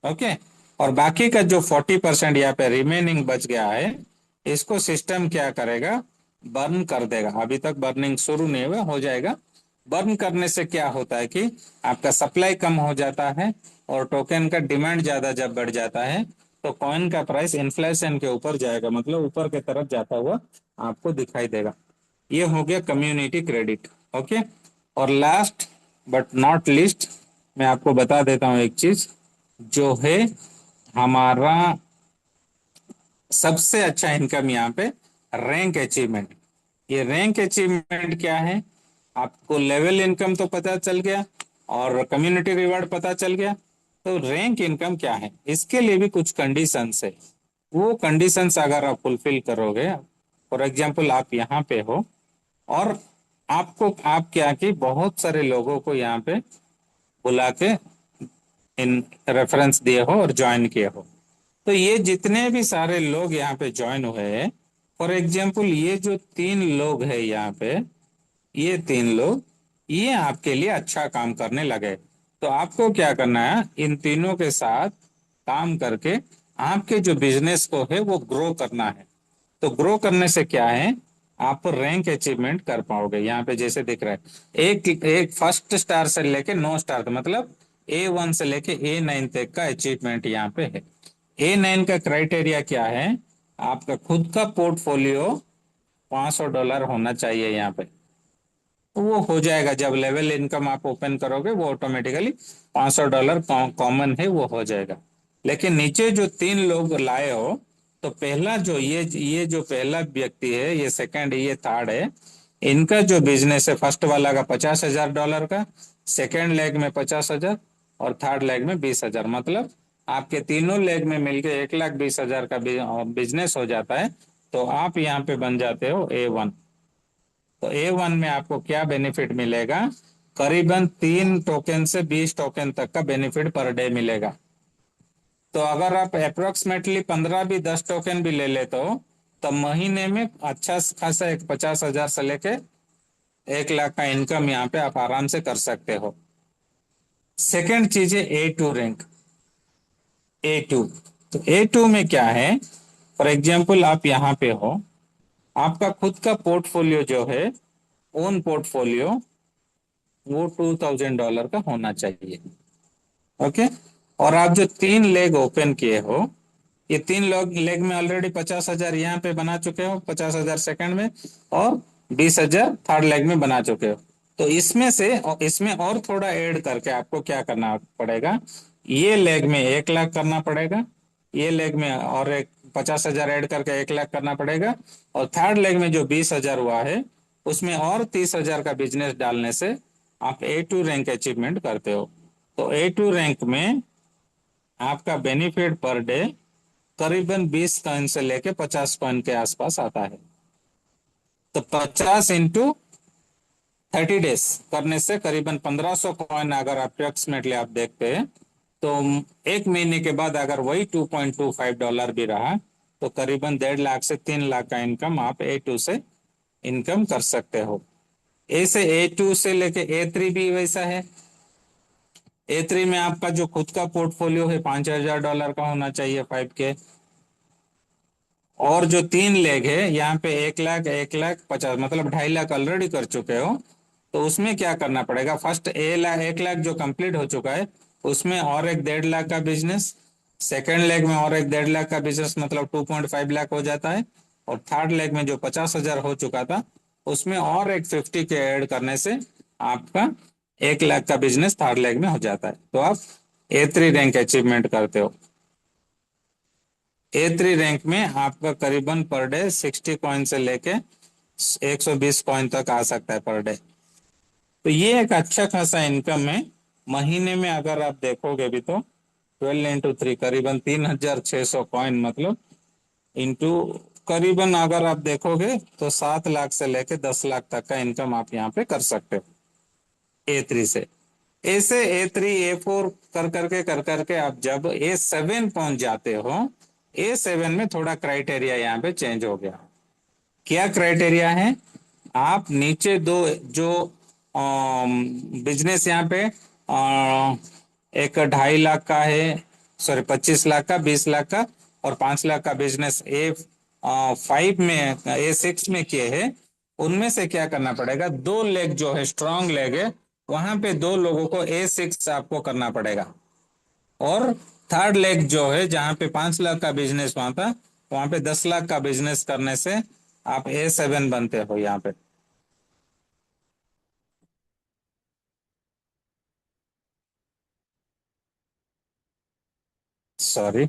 ओके, और बाकी का जो 40% यहाँ पे रिमेनिंग बच गया है, इसको सिस्टम क्या करेगा, बर्न कर देगा। अभी तक बर्निंग शुरू नहीं हुआ, हो जाएगा। बर्न करने से क्या होता है कि आपका सप्लाई कम हो जाता है और टोकन का डिमांड ज्यादा जब बढ़ जाता है तो कॉइन का प्राइस इन्फ्लेशन के ऊपर जाएगा, मतलब ऊपर की तरफ जाता हुआ आपको दिखाई देगा। ये हो गया कम्युनिटी क्रेडिट। ओके, और लास्ट बट नॉट लीस्ट मैं आपको बता देता हूँ एक चीज, जो है हमारा सबसे अच्छा इनकम यहाँ पे रैंक अचीवमेंट। ये रैंक अचीवमेंट क्या है, आपको लेवल इनकम तो पता चल गया और कम्युनिटी रिवार्ड पता चल गया। तो रैंक इनकम क्या है, इसके लिए भी कुछ कंडीशंस है। वो कंडीशंस अगर आप फुलफिल करोगे, फॉर एग्जांपल आप यहाँ पे हो और आपको आप क्या कि बहुत सारे लोगों को यहाँ पे बुला के इन रेफरेंस दिए हो और ज्वाइन किए हो, तो ये जितने भी सारे लोग यहाँ पे ज्वाइन हुए हैं, फॉर एग्जाम्पल ये जो 3 लोग हैं यहाँ पे, ये 3 लोग ये आपके लिए अच्छा काम करने लगे, तो आपको क्या करना है, इन तीनों के साथ काम करके आपके जो बिजनेस को है वो ग्रो करना है। तो ग्रो करने से क्या है, आप रैंक अचीवमेंट कर पाओगे। यहाँ पे जैसे दिख रहा है, एक एक फर्स्ट स्टार से लेके 9 स्टार तक, मतलब A1 से लेके A9 तक का अचीवमेंट यहाँ पे है। A9 का क्राइटेरिया क्या है, आपका खुद का पोर्टफोलियो $500 होना चाहिए यहाँ पे। तो वो हो जाएगा, जब लेवल इनकम आप ओपन करोगे वो ऑटोमेटिकली $500 कॉमन है, वो हो जाएगा। लेकिन नीचे जो 3 लोग लाए हो, तो पहला जो ये जो पहला व्यक्ति है, ये सेकंड है, ये थर्ड है, इनका जो बिजनेस है, फर्स्ट वाला का $50,000 का, सेकंड लेग में 50,000 और थर्ड लेग में 20,000, मतलब आपके तीनों लेग में मिलके 1,20,000 का बिजनेस हो जाता है। तो आप यहाँ पे बन जाते हो A1। तो A1 में आपको क्या बेनिफिट मिलेगा, करीबन 3 टोकन से 20 टोकन तक का बेनिफिट पर डे मिलेगा। तो अगर आप अप्रोक्सीमेटली 15 भी 10 टोकन भी ले लेते हो, तो महीने में अच्छा खासा एक 50,000 से लेके 1 लाख का इनकम यहाँ पे आप आराम से कर सकते हो। सेकेंड चीज है A2 रैंक। A2, तो A2 में क्या है, फॉर एग्जाम्पल आप यहाँ पे हो, आपका खुद का पोर्टफोलियो जो है, ओन पोर्टफोलियो, वो $2,000 का होना चाहिए। ओके, और आप जो 3 लेग ओपन किए हो, ये 3 लेग में ऑलरेडी 50,000 यहाँ पे बना चुके हो, 50,000 सेकंड में और 20,000 थर्ड लेग में बना चुके हो। तो इसमें और थोड़ा ऐड करके आपको क्या करना पड़ेगा, ये लेग में 1 लाख करना पड़ेगा, ये लेग में और एक 50,000 ऐड करके 1 लाख करना पड़ेगा, और थर्ड लेग में जो 20,000 हुआ है उसमें और 30,000 का बिजनेस डालने से आप A2 रैंक अचीवमेंट करते हो। तो A2 रैंक में आपका बेनिफिट पर डे करीबन 20 कॉइन से लेके 50 कॉइन के आसपास आता है। तो 50 इंटू 30 डेज करने से करीबन 1,500 कॉइन अगर अप्रोक्सीमेटली आप देखते हैं, तो एक महीने के बाद अगर वही $2.25 भी रहा, तो करीबन 1.5 लाख से 3 लाख का इनकम आप A2 से इनकम कर सकते हो। ऐसे A2 से लेके A3 भी वैसा है। A3 में आपका जो खुद का पोर्टफोलियो है $5,000 का होना चाहिए, 5K। और जो 3 लेग है यहाँ पे 1 लाख 1 लाख 50, मतलब 2.5 लाख ऑलरेडी कर चुके हो। तो उसमें क्या करना पड़ेगा, फर्स्ट 1 लाख जो कंप्लीट हो चुका है उसमें और एक 1.5 लाख का बिजनेस, सेकेंड लेग में और एक 1.5 लाख का बिजनेस, मतलब 2.5 लाख हो जाता है। और थर्ड लेग में जो 50,000 हो चुका था उसमें और एक 50 के ऐड करने से आपका 1 लाख का बिजनेस थर्ड लेग में हो जाता है। तो आप A3 रैंक अचीवमेंट करते हो। A3 रैंक में आपका करीबन पर डे 60 कॉइन से लेके 120 कॉइन तक आ सकता है पर डे। तो ये एक अच्छा खासा इनकम है। महीने में अगर आप देखोगे भी तो 12 × 3 करीबन 3,600 कॉइन, मतलब इंटू करीबन अगर आप देखोगे तो 7 लाख से लेके 10 लाख तक का इनकम आप यहाँ पे कर सकते हो A3 से। ऐसे A3 A4 कर करके आप जब A7 पहुंच जाते हो, A7 में थोड़ा क्राइटेरिया यहाँ पे चेंज हो गया। क्या क्राइटेरिया है, आप नीचे दो जो बिजनेस यहाँ पे एक 2.5 लाख का है, सॉरी 25 लाख का, 20 लाख का और 5 लाख का बिजनेस A5 में A6 में किए हैं। उनमें से क्या करना पड़ेगा, 2 लेग जो है स्ट्रांग लेग है वहां पे 2 लोगों को A6 आपको करना पड़ेगा। और थर्ड लेग जो है जहां पे 5 लाख का बिजनेस वहां था, वहां पे 10 लाख का बिजनेस करने से आप A7 बनते हो यहाँ पे। Sorry,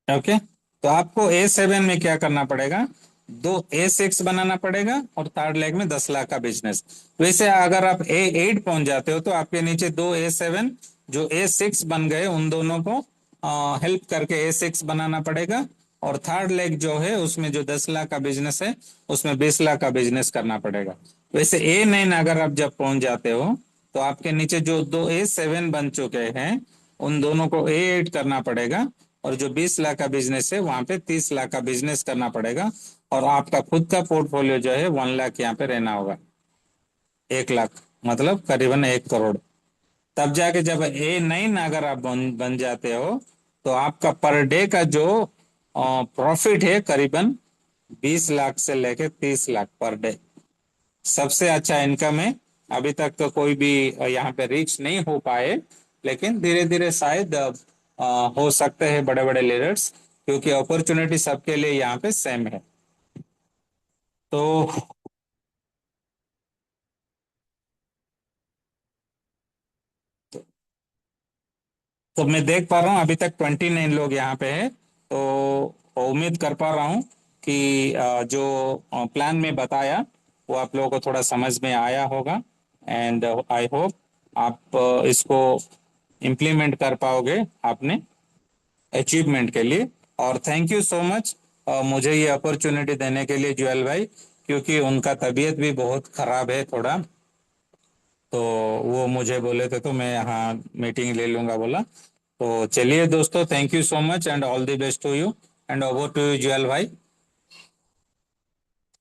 okay. तो आपको A7 में क्या करना पड़ेगा, दो A6 बनाना पड़ेगा और थर्ड लेग में 10 लाख का बिजनेस। वैसे अगर आप A8 पहुंच जाते हो तो आपके नीचे 2 A7 जो A6 बन गए उन दोनों को हेल्प करके A6 बनाना पड़ेगा। और थर्ड लेग जो है उसमें जो 10 लाख का बिजनेस है उसमें 20 लाख का बिजनेस करना पड़ेगा। वैसे A9 अगर आप जब पहुंच जाते हो तो आपके नीचे जो 2 A7 बन चुके हैं उन दोनों को A8 करना पड़ेगा। और जो 20 लाख का बिजनेस है वहां पे 30 लाख का बिजनेस करना पड़ेगा। और आपका खुद का पोर्टफोलियो जो है 1 लाख यहाँ पे रहना होगा। 1 लाख मतलब करीबन 1 करोड़। तब जाके जब A9 अगर आप बन जाते हो तो आपका पर डे का जो प्रॉफिट है करीबन 20 लाख से लेके 30 लाख पर डे। सबसे अच्छा इनकम है। अभी तक तो कोई भी यहाँ पे रीच नहीं हो पाए, लेकिन धीरे धीरे शायद हो सकते हैं बड़े बड़े लीडर्स, क्योंकि अपॉर्चुनिटी सबके लिए यहाँ पे सेम है। तो मैं देख पा रहा हूँ अभी तक 29 लोग यहाँ पे है। तो उम्मीद कर पा रहा हूँ कि जो प्लान में बताया वो आप लोगों को थोड़ा समझ में आया होगा। एंड आई होप आप इसको इम्प्लीमेंट कर पाओगे अपने अचीवमेंट के लिए। और थैंक यू सो मच मुझे ये अपॉर्चुनिटी देने के लिए जुएल भाई, क्योंकि उनका तबीयत भी बहुत खराब है थोड़ा। तो वो मुझे बोले थे तो मैं यहाँ मीटिंग ले लूंगा बोला। तो चलिए दोस्तों, thank you so much and all the best to you. And over to you Juel भाई।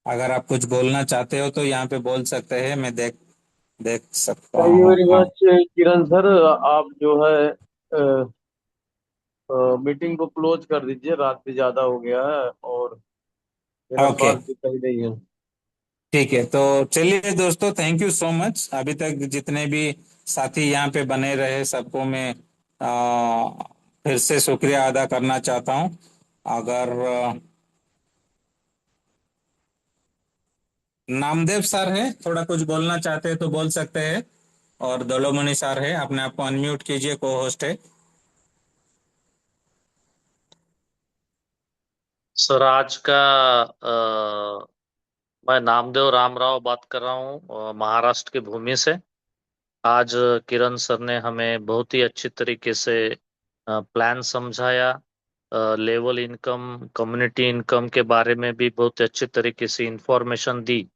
अगर आप कुछ बोलना चाहते हो तो यहाँ पे बोल सकते हैं, मैं देख देख सकता थैंक यू हूँ। वेरी हाँ, मच किरण सर। आप जो है मीटिंग को क्लोज कर दीजिए, रात भी ज्यादा हो गया है और मेरा ओके, पास भी सही नहीं है। ठीक है। तो चलिए दोस्तों, थैंक यू सो मच। अभी तक जितने भी साथी यहाँ पे बने रहे सबको मैं फिर से शुक्रिया अदा करना चाहता हूँ। अगर नामदेव सर है थोड़ा कुछ बोलना चाहते हैं तो बोल सकते हैं। और दलोमणि सर है, अपने आप को अनम्यूट कीजिए, को होस्ट है। सर आज का मैं नामदेव रामराव बात कर रहा हूँ महाराष्ट्र की भूमि से। आज किरण सर ने हमें बहुत ही अच्छी तरीके से प्लान समझाया। लेवल इनकम, कम्युनिटी इनकम के बारे में भी बहुत अच्छी तरीके से इंफॉर्मेशन दी।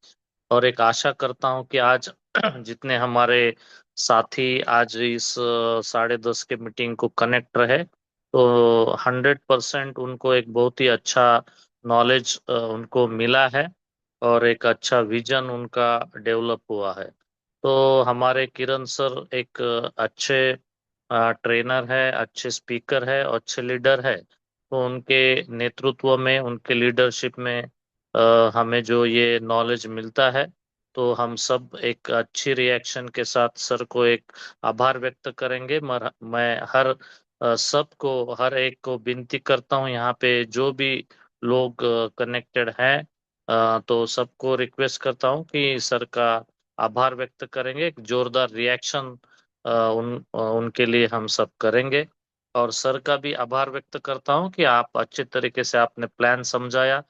और एक आशा करता हूँ कि आज जितने हमारे साथी आज इस 10:30 के मीटिंग को कनेक्ट रहे, तो 100% उनको एक बहुत ही अच्छा नॉलेज उनको मिला है और एक अच्छा विजन उनका डेवलप हुआ है। तो हमारे किरण सर एक अच्छे ट्रेनर है, अच्छे स्पीकर है और अच्छे लीडर है। तो उनके नेतृत्व में, उनके लीडरशिप में हमें जो ये नॉलेज मिलता है, तो हम सब एक अच्छी रिएक्शन के साथ सर को एक आभार व्यक्त करेंगे। मैं हर सबको, हर एक को विनती करता हूँ, यहाँ पे जो भी लोग कनेक्टेड हैं, तो सबको रिक्वेस्ट करता हूँ कि सर का आभार व्यक्त करेंगे। एक जोरदार रिएक्शन उनके लिए हम सब करेंगे। और सर का भी आभार व्यक्त करता हूँ कि आप अच्छे तरीके से आपने प्लान समझाया,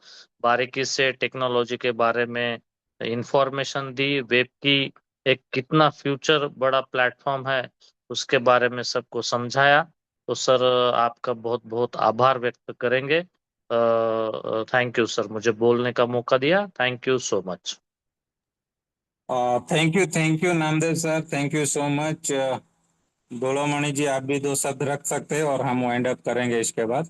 बारीकी से टेक्नोलॉजी के बारे में इंफॉर्मेशन दी, वेब की एक कितना फ्यूचर बड़ा प्लेटफॉर्म है उसके बारे में सबको समझाया। तो सर आपका बहुत बहुत आभार व्यक्त करेंगे। थैंक यू सर, मुझे बोलने का मौका दिया। Thank you so much. Thank you Namdev sir, thank you so much. Doromoni ji, आप भी दो शब्द रख सकते हैं और हम वाइंड अप करेंगे इसके बाद।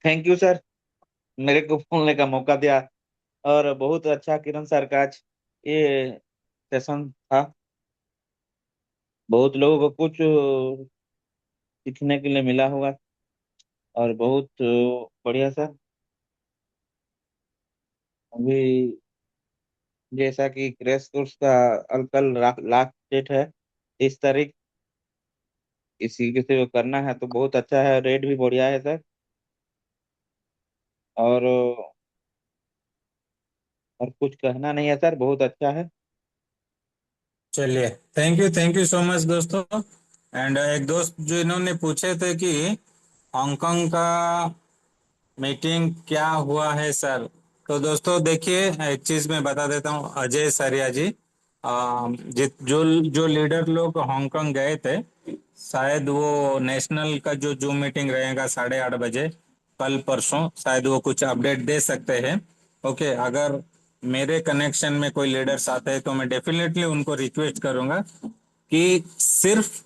थैंक यू सर, मेरे को बोलने का मौका दिया। और बहुत अच्छा किरण सर का आज ये सेशन था। बहुत लोगों को कुछ सीखने के लिए मिला होगा और बहुत बढ़िया सर। अभी जैसा कि क्रैश कोर्स का कल लास्ट डेट है 30 तारीख, इसी के से करना है तो बहुत अच्छा है, रेट भी बढ़िया है सर। और कुछ कहना नहीं है सर, बहुत अच्छा है। चलिए, थैंक यू सो मच दोस्तों। एंड एक दोस्त जो इन्होंने पूछे थे कि हांगकांग का मीटिंग क्या हुआ है सर। तो दोस्तों देखिए, एक चीज मैं बता देता हूँ, अजय सरिया जी, जो जो लीडर लोग हांगकांग गए थे, शायद वो नेशनल का जो जूम मीटिंग रहेगा 8:30 बजे कल परसों, शायद वो कुछ अपडेट दे सकते हैं। ओके, अगर मेरे कनेक्शन में कोई लीडर्स आते हैं तो मैं डेफिनेटली उनको रिक्वेस्ट करूंगा कि सिर्फ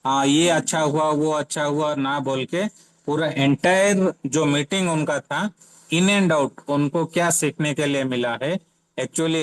ये अच्छा हुआ वो अच्छा हुआ ना बोल के, पूरा एंटायर जो मीटिंग उनका था, इन एंड आउट उनको क्या सीखने के लिए मिला है, एक्चुअली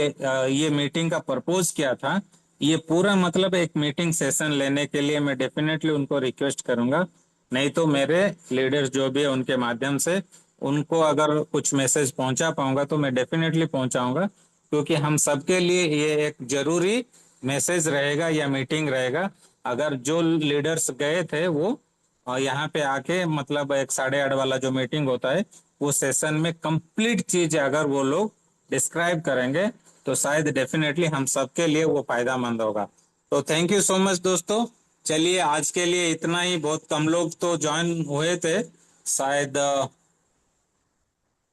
ये मीटिंग का पर्पोज क्या था, ये पूरा मतलब एक मीटिंग सेशन लेने के लिए मैं डेफिनेटली उनको रिक्वेस्ट करूंगा। नहीं तो मेरे लीडर्स जो भी है उनके माध्यम से उनको अगर कुछ मैसेज पहुंचा पाऊंगा तो मैं डेफिनेटली पहुंचाऊंगा, क्योंकि हम सबके लिए ये एक जरूरी मैसेज रहेगा या मीटिंग रहेगा। अगर जो लीडर्स गए थे वो यहाँ पे आके मतलब एक 8:30 वाला जो मीटिंग होता है, वो सेशन में कंप्लीट चीज अगर वो लोग डिस्क्राइब करेंगे तो शायद डेफिनेटली हम सबके लिए वो फायदामंद होगा। तो थैंक यू सो मच दोस्तों। चलिए, आज के लिए इतना ही। बहुत कम लोग तो ज्वाइन हुए थे, शायद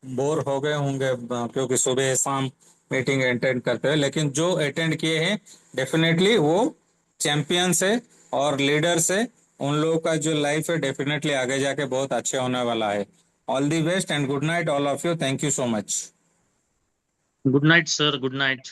बोर हो गए होंगे क्योंकि सुबह शाम मीटिंग अटेंड करते हैं, लेकिन जो अटेंड किए हैं डेफिनेटली वो चैंपियंस है और लीडर्स है। उन लोगों का जो लाइफ है डेफिनेटली आगे जाके बहुत अच्छे होने वाला है। All the best and good night all of you. Thank you so much. Good night sir, good night.